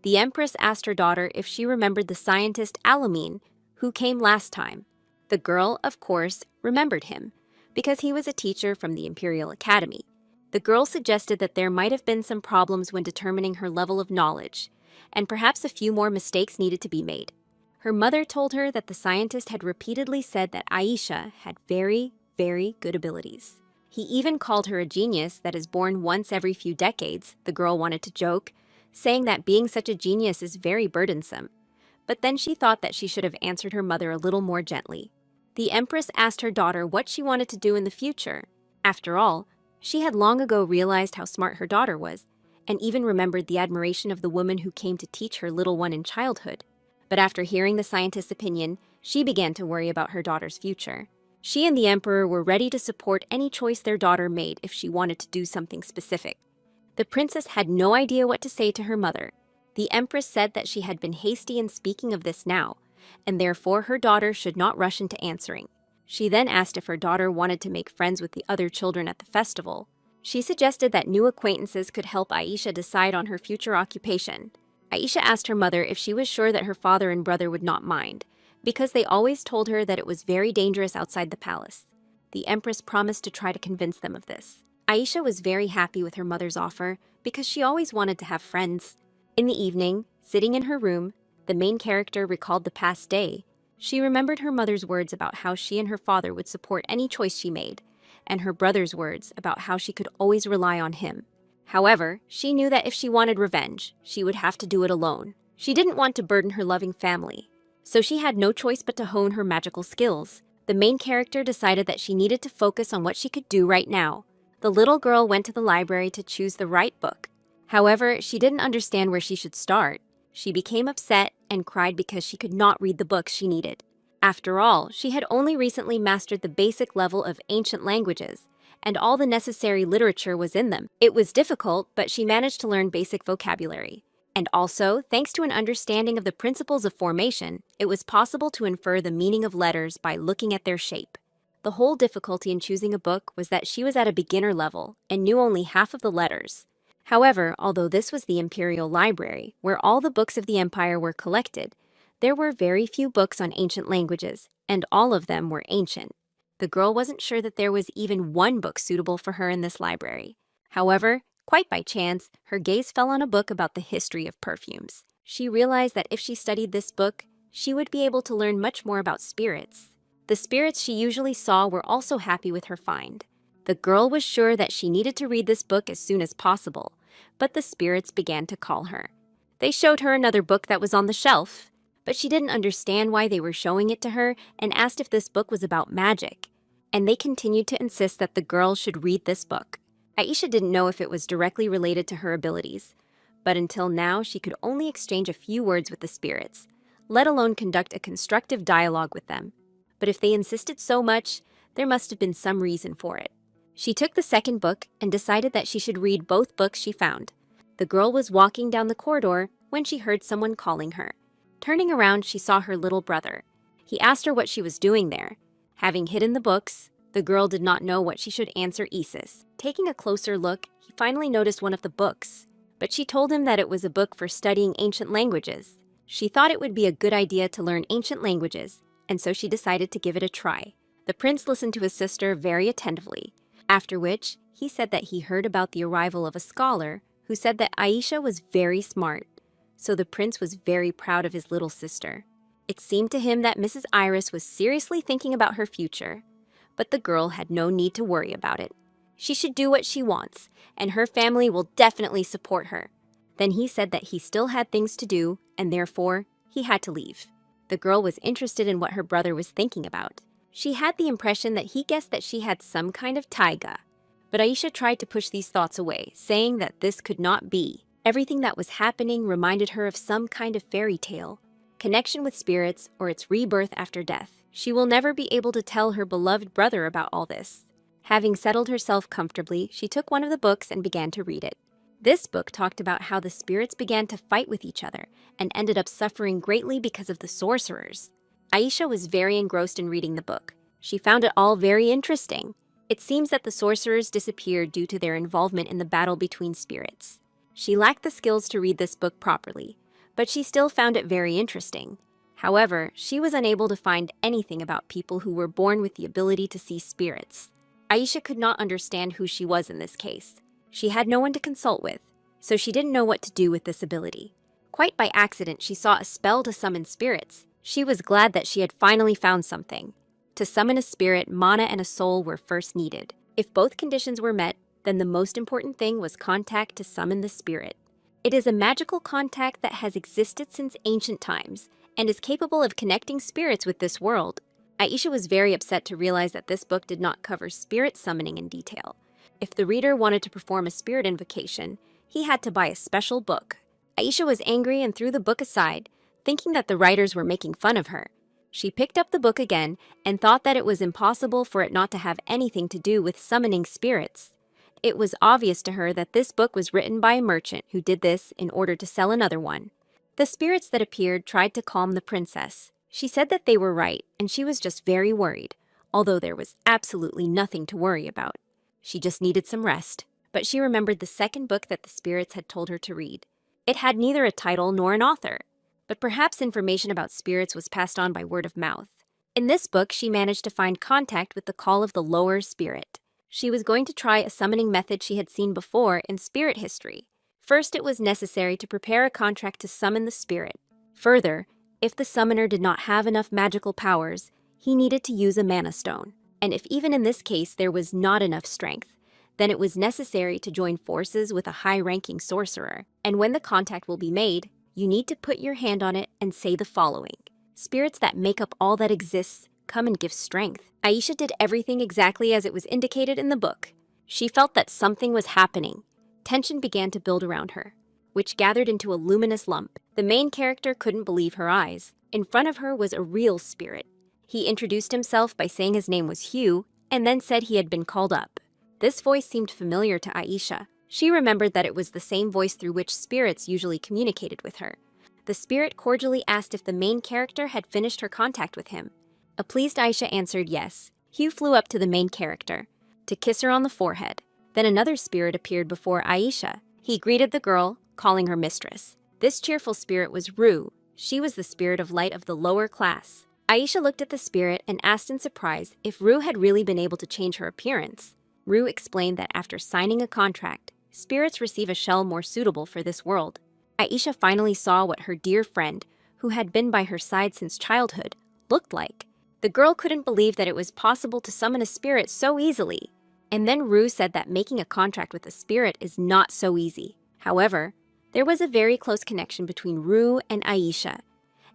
The empress asked her daughter if she remembered the scientist Alamine, who came last time. The girl, of course, remembered him, because he was a teacher from the Imperial Academy. The girl suggested that there might have been some problems when determining her level of knowledge, and perhaps a few more mistakes needed to be made. Her mother told her that the scientist had repeatedly said that Aisha had very, very good abilities. He even called her a genius that is born once every few decades, the girl wanted to joke, saying that being such a genius is very burdensome. But then she thought that she should have answered her mother a little more gently. The empress asked her daughter what she wanted to do in the future. After all, she had long ago realized how smart her daughter was, and even remembered the admiration of the woman who came to teach her little one in childhood. But after hearing the scientist's opinion, she began to worry about her daughter's future. She and the emperor were ready to support any choice their daughter made if she wanted to do something specific. The princess had no idea what to say to her mother. The empress said that she had been hasty in speaking of this now, and therefore her daughter should not rush into answering. She then asked if her daughter wanted to make friends with the other children at the festival. She suggested that new acquaintances could help Aisha decide on her future occupation. Aisha asked her mother if she was sure that her father and brother would not mind, because they always told her that it was very dangerous outside the palace. The empress promised to try to convince them of this. Aisha was very happy with her mother's offer because she always wanted to have friends. In the evening, sitting in her room, the main character recalled the past day. She remembered her mother's words about how she and her father would support any choice she made, and her brother's words about how she could always rely on him. However, she knew that if she wanted revenge, she would have to do it alone. She didn't want to burden her loving family, so she had no choice but to hone her magical skills. The main character decided that she needed to focus on what she could do right now. The little girl went to the library to choose the right book. However, she didn't understand where she should start. She became upset and cried because she could not read the books she needed. After all, she had only recently mastered the basic level of ancient languages, and all the necessary literature was in them. It was difficult, but she managed to learn basic vocabulary. And also, thanks to an understanding of the principles of formation, it was possible to infer the meaning of letters by looking at their shape. The whole difficulty in choosing a book was that she was at a beginner level and knew only half of the letters. However, although this was the Imperial Library, where all the books of the Empire were collected, there were very few books on ancient languages, and all of them were ancient. The girl wasn't sure that there was even one book suitable for her in this library. However, Quite by chance, her gaze fell on a book about the history of perfumes. She realized that if she studied this book, she would be able to learn much more about spirits. The spirits she usually saw were also happy with her find. The girl was sure that she needed to read this book as soon as possible, but the spirits began to call her. They showed her another book that was on the shelf, but she didn't understand why they were showing it to her and asked if this book was about magic. And they continued to insist that the girl should read this book. Aisha didn't know if it was directly related to her abilities, but until now she could only exchange a few words with the spirits, let alone conduct a constructive dialogue with them. But if they insisted so much, there must have been some reason for it. She took the second book and decided that she should read both books she found. The girl was walking down the corridor when she heard someone calling her. Turning around, she saw her little brother. He asked her what she was doing there. Having hidden the books, the girl did not know what she should answer Isis. Taking a closer look, he finally noticed one of the books, but she told him that it was a book for studying ancient languages. She thought it would be a good idea to learn ancient languages, and so she decided to give it a try. The prince listened to his sister very attentively, after which he said that he heard about the arrival of a scholar who said that Aisha was very smart, so the prince was very proud of his little sister. It seemed to him that Mrs. Iris was seriously thinking about her future, but the girl had no need to worry about it. She should do what she wants, and her family will definitely support her. Then he said that he still had things to do, and therefore, he had to leave. The girl was interested in what her brother was thinking about. She had the impression that he guessed that she had some kind of taiga. But Aisha tried to push these thoughts away, saying that this could not be. Everything that was happening reminded her of some kind of fairy tale, connection with spirits, or its rebirth after death. She will never be able to tell her beloved brother about all this. Having settled herself comfortably, she took one of the books and began to read it. This book talked about how the spirits began to fight with each other and ended up suffering greatly because of the sorcerers. Aisha was very engrossed in reading the book. She found it all very interesting. It seems that the sorcerers disappeared due to their involvement in the battle between spirits. She lacked the skills to read this book properly, but she still found it very interesting. However, she was unable to find anything about people who were born with the ability to see spirits. Aisha could not understand who she was in this case. She had no one to consult with, so she didn't know what to do with this ability. Quite by accident, she saw a spell to summon spirits. She was glad that she had finally found something. To summon a spirit, mana and a soul were first needed. If both conditions were met, then the most important thing was contact to summon the spirit. It is a magical contact that has existed since ancient times and is capable of connecting spirits with this world. Aisha was very upset to realize that this book did not cover spirit summoning in detail. If the reader wanted to perform a spirit invocation, he had to buy a special book. Aisha was angry and threw the book aside, thinking that the writers were making fun of her. She picked up the book again and thought that it was impossible for it not to have anything to do with summoning spirits. It was obvious to her that this book was written by a merchant who did this in order to sell another one. The spirits that appeared tried to calm the princess. She said that they were right, and she was just very worried, although there was absolutely nothing to worry about. She just needed some rest, but she remembered the second book that the spirits had told her to read. It had neither a title nor an author, but perhaps information about spirits was passed on by word of mouth. In this book, she managed to find contact with the call of the lower spirit. She was going to try a summoning method she had seen before in spirit history. First, it was necessary to prepare a contract to summon the spirit. Further, if the summoner did not have enough magical powers, he needed to use a mana stone. And if even in this case there was not enough strength, then it was necessary to join forces with a high-ranking sorcerer. And when the contact will be made, you need to put your hand on it and say the following: "Spirits that make up all that exists, come and give strength." Aisha did everything exactly as it was indicated in the book. She felt that something was happening. Tension began to build around her, which gathered into a luminous lump. The main character couldn't believe her eyes. In front of her was a real spirit. He introduced himself by saying his name was Hugh, and then said he had been called up. This voice seemed familiar to Aisha. She remembered that it was the same voice through which spirits usually communicated with her. The spirit cordially asked if the main character had finished her contact with him. A pleased Aisha answered yes. Hugh flew up to the main character to kiss her on the forehead. Then another spirit appeared before Aisha. He greeted the girl, calling her mistress. This cheerful spirit was Rue. She was the spirit of light of the lower class. Aisha looked at the spirit and asked in surprise if Rue had really been able to change her appearance. Rue explained that after signing a contract, spirits receive a shell more suitable for this world. Aisha finally saw what her dear friend, who had been by her side since childhood, looked like. The girl couldn't believe that it was possible to summon a spirit so easily. And then Rue said that making a contract with a spirit is not so easy. However, there was a very close connection between Rue and Aisha,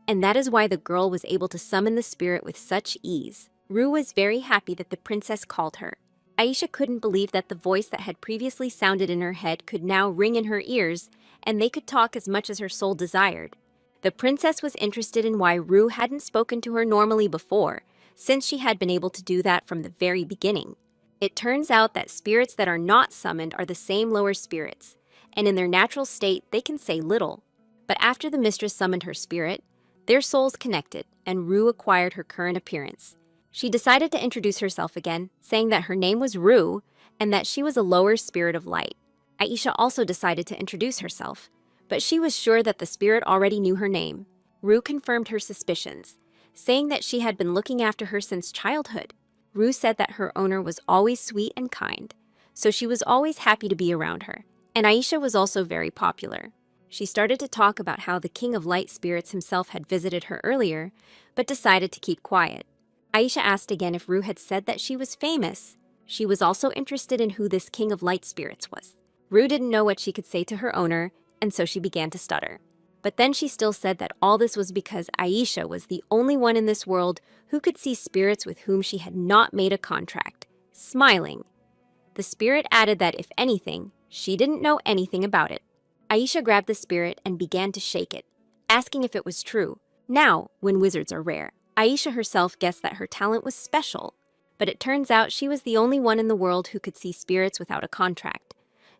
and that is why the girl was able to summon the spirit with such ease. Rue was very happy that the princess called her. Aisha couldn't believe that the voice that had previously sounded in her head could now ring in her ears, and they could talk as much as her soul desired. The princess was interested in why Rue hadn't spoken to her normally before, since she had been able to do that from the very beginning. It turns out that spirits that are not summoned are the same lower spirits, and in their natural state they can say little. But after the mistress summoned her spirit, their souls connected, and Rue acquired her current appearance. She decided to introduce herself again, saying that her name was Rue and that she was a lower spirit of light. Aisha also decided to introduce herself, but she was sure that the spirit already knew her name. Rue confirmed her suspicions, saying that she had been looking after her since childhood. Rue said that her owner was always sweet and kind, so she was always happy to be around her, and Aisha was also very popular. She started to talk about how the King of Light Spirits himself had visited her earlier, but decided to keep quiet. Aisha asked again if Rue had said that she was famous. She was also interested in who this King of Light Spirits was. Rue didn't know what she could say to her owner, and so she began to stutter. But then she still said that all this was because Aisha was the only one in this world who could see spirits with whom she had not made a contract. Smiling, the spirit added that if anything, she didn't know anything about it. Aisha grabbed the spirit and began to shake it, asking if it was true. Now, when wizards are rare, Aisha herself guessed that her talent was special, but it turns out she was the only one in the world who could see spirits without a contract.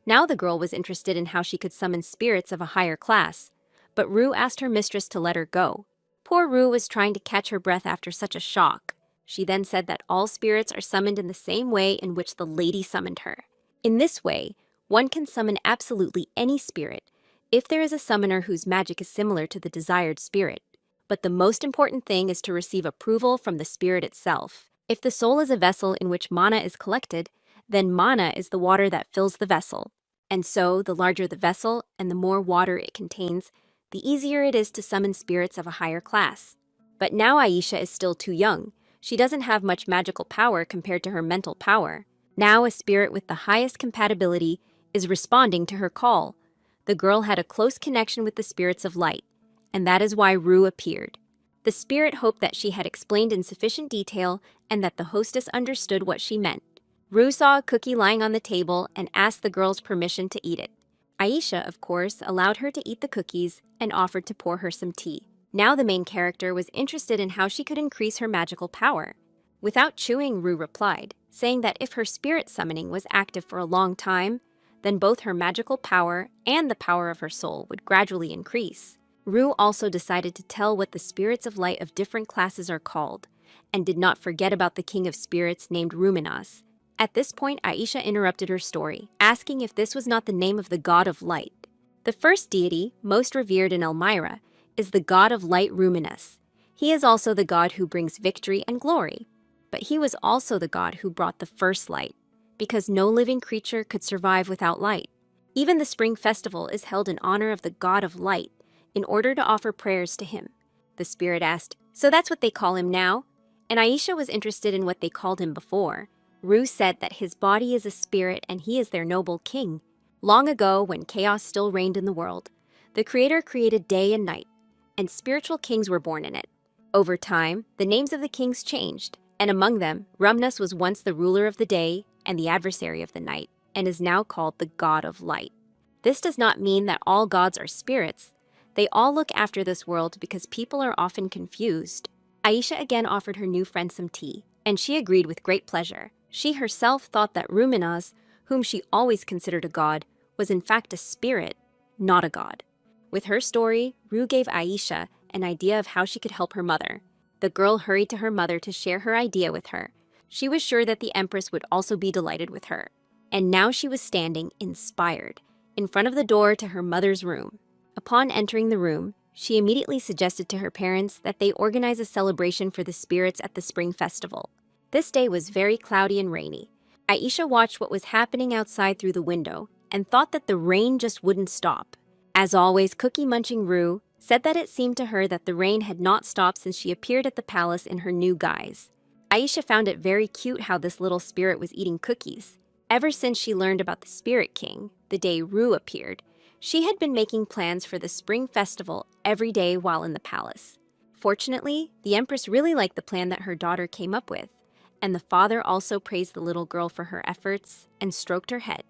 Now the girl was interested in how she could summon spirits of a higher class, but Rue asked her mistress to let her go. Poor Rue was trying to catch her breath after such a shock. She then said that all spirits are summoned in the same way in which the lady summoned her. In this way, one can summon absolutely any spirit if there is a summoner whose magic is similar to the desired spirit. But the most important thing is to receive approval from the spirit itself. If the soul is a vessel in which mana is collected, then mana is the water that fills the vessel. And so, the larger the vessel and the more water it contains, the easier it is to summon spirits of a higher class. But now Aisha is still too young. She doesn't have much magical power compared to her mental power. Now a spirit with the highest compatibility is responding to her call. The girl had a close connection with the spirits of light, and that is why Rue appeared. The spirit hoped that she had explained in sufficient detail and that the hostess understood what she meant. Rue saw a cookie lying on the table and asked the girl's permission to eat it. Aisha, of course, allowed her to eat the cookies and offered to pour her some tea. Now the main character was interested in how she could increase her magical power. Without chewing, Rue replied, saying that if her spirit summoning was active for a long time, then both her magical power and the power of her soul would gradually increase. Rue also decided to tell what the spirits of light of different classes are called, and did not forget about the king of spirits named Ruminas. At this point, Aisha interrupted her story, asking if this was not the name of the god of light. The first deity, most revered in Elmira, is the god of light Ruminas. He is also the god who brings victory and glory. But he was also the god who brought the first light, because no living creature could survive without light. Even the spring festival is held in honor of the god of light, in order to offer prayers to him. The spirit asked, "So that's what they call him now?" And Aisha was interested in what they called him before. Rue said that his body is a spirit and he is their noble king. Long ago, when chaos still reigned in the world, the Creator created day and night, and spiritual kings were born in it. Over time, the names of the kings changed, and among them, Rumnus was once the ruler of the day and the adversary of the night, and is now called the god of light. This does not mean that all gods are spirits. They all look after this world because people are often confused. Aisha again offered her new friend some tea, and she agreed with great pleasure. She herself thought that Ruminas, whom she always considered a god, was in fact a spirit, not a god. With her story, Rue gave Aisha an idea of how she could help her mother. The girl hurried to her mother to share her idea with her. She was sure that the Empress would also be delighted with her. And now she was standing, inspired, in front of the door to her mother's room. Upon entering the room, she immediately suggested to her parents that they organize a celebration for the spirits at the spring festival. This day was very cloudy and rainy. Aisha watched what was happening outside through the window and thought that the rain just wouldn't stop. As always, cookie-munching Rue said that it seemed to her that the rain had not stopped since she appeared at the palace in her new guise. Aisha found it very cute how this little spirit was eating cookies. Ever since she learned about the Spirit King, the day Rue appeared, she had been making plans for the spring festival every day while in the palace. Fortunately, the Empress really liked the plan that her daughter came up with, and the father also praised the little girl for her efforts and stroked her head.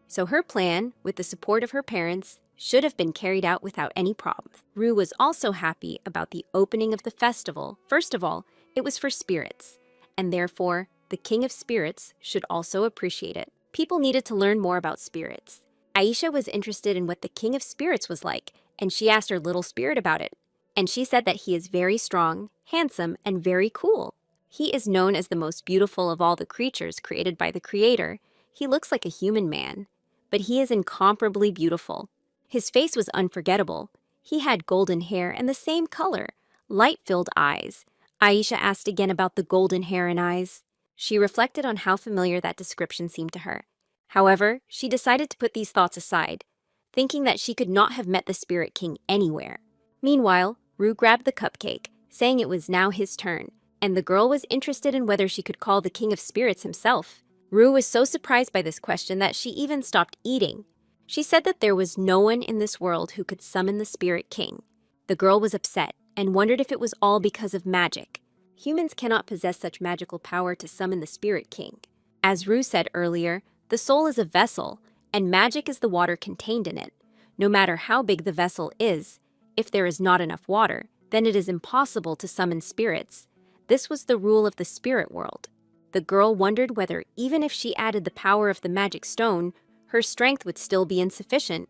So her plan, with the support of her parents, should have been carried out without any problems. Rue was also happy about the opening of the festival. First of all, it was for spirits, and therefore, the King of Spirits should also appreciate it. People needed to learn more about spirits. Aisha was interested in what the King of Spirits was like, and she asked her little spirit about it. And she said that he is very strong, handsome, and very cool. He is known as the most beautiful of all the creatures created by the Creator. He looks like a human man, but he is incomparably beautiful. His face was unforgettable. He had golden hair and the same color, light-filled eyes. Aisha asked again about the golden hair and eyes. She reflected on how familiar that description seemed to her. However, she decided to put these thoughts aside, thinking that she could not have met the Spirit King anywhere. Meanwhile, Rue grabbed the cupcake, saying it was now his turn, and the girl was interested in whether she could call the King of Spirits himself. Rue was so surprised by this question that she even stopped eating. She said that there was no one in this world who could summon the Spirit King. The girl was upset and wondered if it was all because of magic. Humans cannot possess such magical power to summon the Spirit King. As Rue said earlier, the soul is a vessel, and magic is the water contained in it. No matter how big the vessel is, if there is not enough water, then it is impossible to summon spirits. This was the rule of the spirit world. The girl wondered whether even if she added the power of the magic stone, her strength would still be insufficient.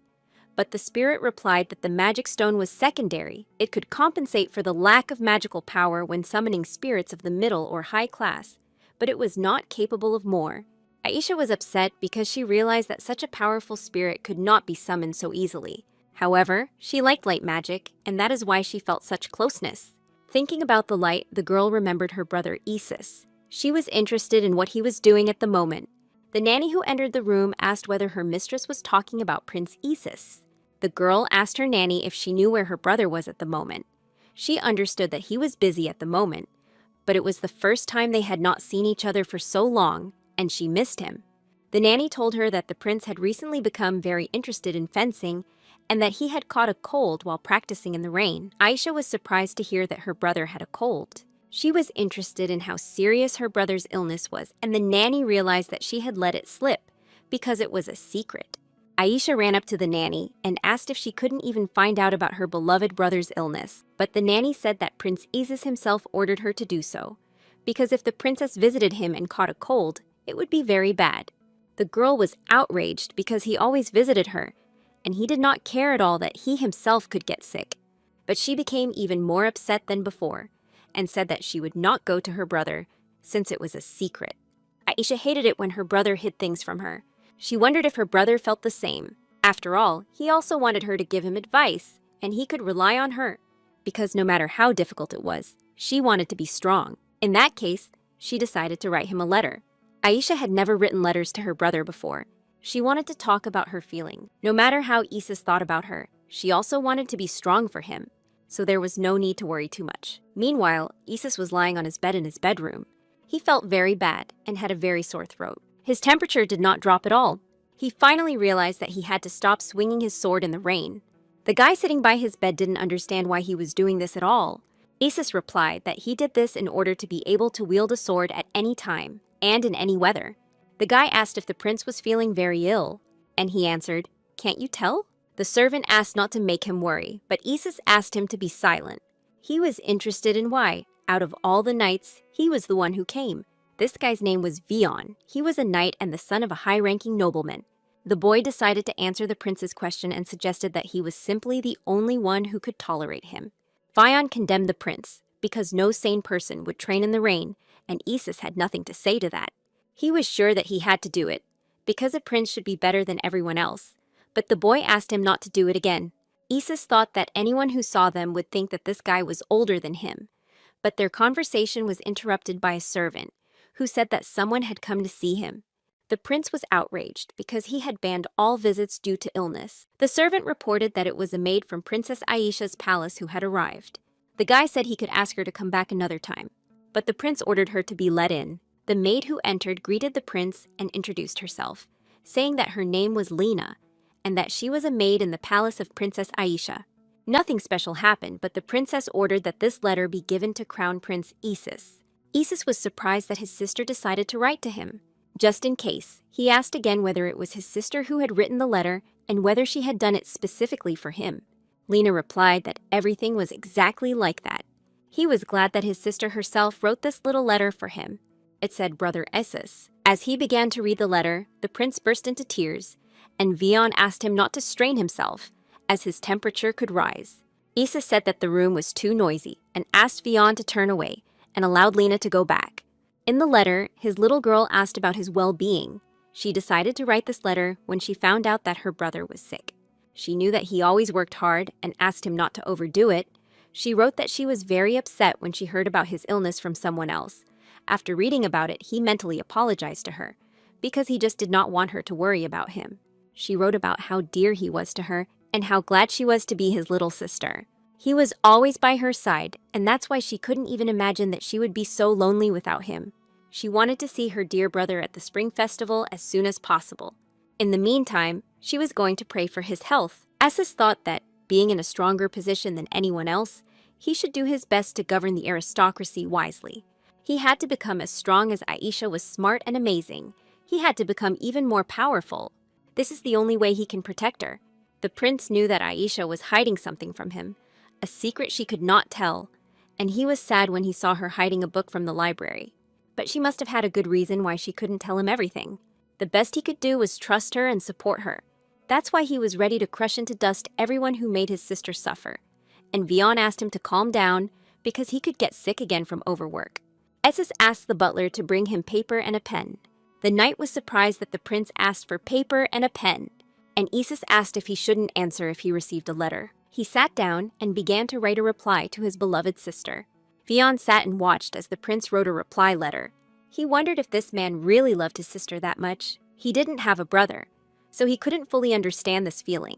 But the spirit replied that the magic stone was secondary. It could compensate for the lack of magical power when summoning spirits of the middle or high class, but it was not capable of more. Aisha was upset because she realized that such a powerful spirit could not be summoned so easily. However, she liked light magic, and that is why she felt such closeness. Thinking about the light, the girl remembered her brother Isis. She was interested in what he was doing at the moment. The nanny who entered the room asked whether her mistress was talking about Prince Isis. The girl asked her nanny if she knew where her brother was at the moment. She understood that he was busy at the moment, but it was the first time they had not seen each other for so long, and she missed him. The nanny told her that the prince had recently become very interested in fencing and that he had caught a cold while practicing in the rain. Aisha was surprised to hear that her brother had a cold. She was interested in how serious her brother's illness was, and the nanny realized that she had let it slip because it was a secret. Aisha ran up to the nanny and asked if she couldn't even find out about her beloved brother's illness, but the nanny said that Prince Isis himself ordered her to do so, because if the princess visited him and caught a cold, it would be very bad. The girl was outraged because he always visited her, and he did not care at all that he himself could get sick. But she became even more upset than before, and said that she would not go to her brother, since it was a secret. Aisha hated it when her brother hid things from her. She wondered if her brother felt the same. After all, he also wanted her to give him advice, and he could rely on her, because no matter how difficult it was, she wanted to be strong. In that case, she decided to write him a letter. Aisha had never written letters to her brother before. She wanted to talk about her feeling. No matter how Isis thought about her, she also wanted to be strong for him, so there was no need to worry too much. Meanwhile, Isis was lying on his bed in his bedroom. He felt very bad and had a very sore throat. His temperature did not drop at all. He finally realized that he had to stop swinging his sword in the rain. The guy sitting by his bed didn't understand why he was doing this at all. Isis replied that he did this in order to be able to wield a sword at any time and in any weather. The guy asked if the prince was feeling very ill, and he answered, "Can't you tell?" The servant asked not to make him worry, but Isis asked him to be silent. He was interested in why, out of all the knights, he was the one who came. This guy's name was Vion. He was a knight and the son of a high-ranking nobleman. The boy decided to answer the prince's question and suggested that he was simply the only one who could tolerate him. Vion condemned the prince, because no sane person would train in the rain, and Isis had nothing to say to that. He was sure that he had to do it, because a prince should be better than everyone else. But the boy asked him not to do it again. Isis thought that anyone who saw them would think that this guy was older than him. But their conversation was interrupted by a servant, who said that someone had come to see him. The prince was outraged because he had banned all visits due to illness. The servant reported that it was a maid from Princess Aisha's palace who had arrived. The guy said he could ask her to come back another time, but the prince ordered her to be let in. The maid who entered greeted the prince and introduced herself, saying that her name was Lena and that she was a maid in the palace of Princess Aisha. Nothing special happened, but the princess ordered that this letter be given to Crown Prince Isis. Isis was surprised that his sister decided to write to him. Just in case, he asked again whether it was his sister who had written the letter and whether she had done it specifically for him. Lena replied that everything was exactly like that. He was glad that his sister herself wrote this little letter for him. It said, "Brother Isis." As he began to read the letter, the prince burst into tears, and Vion asked him not to strain himself, as his temperature could rise. Isis said that the room was too noisy and asked Vion to turn away and allowed Lena to go back. In the letter, his little girl asked about his well-being. She decided to write this letter when she found out that her brother was sick. She knew that he always worked hard and asked him not to overdo it. She wrote that she was very upset when she heard about his illness from someone else. After reading about it, he mentally apologized to her because he just did not want her to worry about him. She wrote about how dear he was to her and how glad she was to be his little sister. He was always by her side, and that's why she couldn't even imagine that she would be so lonely without him. She wanted to see her dear brother at the spring festival as soon as possible. In the meantime, she was going to pray for his health. Isis thought that, being in a stronger position than anyone else, he should do his best to govern the aristocracy wisely. He had to become as strong as Aisha was smart and amazing. He had to become even more powerful. This is the only way he can protect her. The prince knew that Aisha was hiding something from him, a secret she could not tell, and he was sad when he saw her hiding a book from the library. But she must have had a good reason why she couldn't tell him everything. The best he could do was trust her and support her. That's why he was ready to crush into dust everyone who made his sister suffer. And Vion asked him to calm down because he could get sick again from overwork. Isis asked the butler to bring him paper and a pen. The knight was surprised that the prince asked for paper and a pen, and Isis asked if he shouldn't answer if he received a letter. He sat down and began to write a reply to his beloved sister. Vion sat and watched as the prince wrote a reply letter. He wondered if this man really loved his sister that much. He didn't have a brother, so he couldn't fully understand this feeling.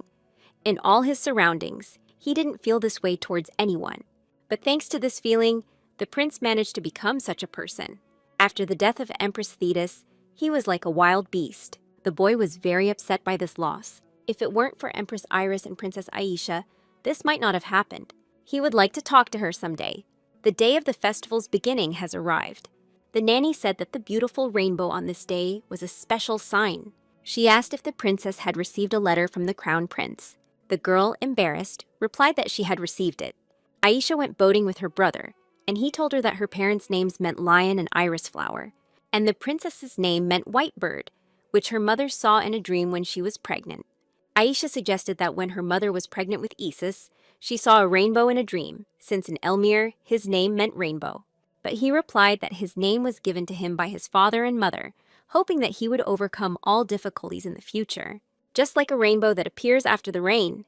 In all his surroundings, he didn't feel this way towards anyone. But thanks to this feeling, the prince managed to become such a person. After the death of Empress Thetis, he was like a wild beast. The boy was very upset by this loss. If it weren't for Empress Iris and Princess Aisha, this might not have happened. He would like to talk to her someday. The day of the festival's beginning has arrived. The nanny said that the beautiful rainbow on this day was a special sign. She asked if the princess had received a letter from the crown prince. The girl, embarrassed, replied that she had received it. Aisha went boating with her brother, and he told her that her parents' names meant lion and iris flower, and the princess's name meant white bird, which her mother saw in a dream when she was pregnant. Aisha suggested that when her mother was pregnant with Isis, she saw a rainbow in a dream, since in Elmir, his name meant rainbow. But he replied that his name was given to him by his father and mother, hoping that he would overcome all difficulties in the future. Just like a rainbow that appears after the rain,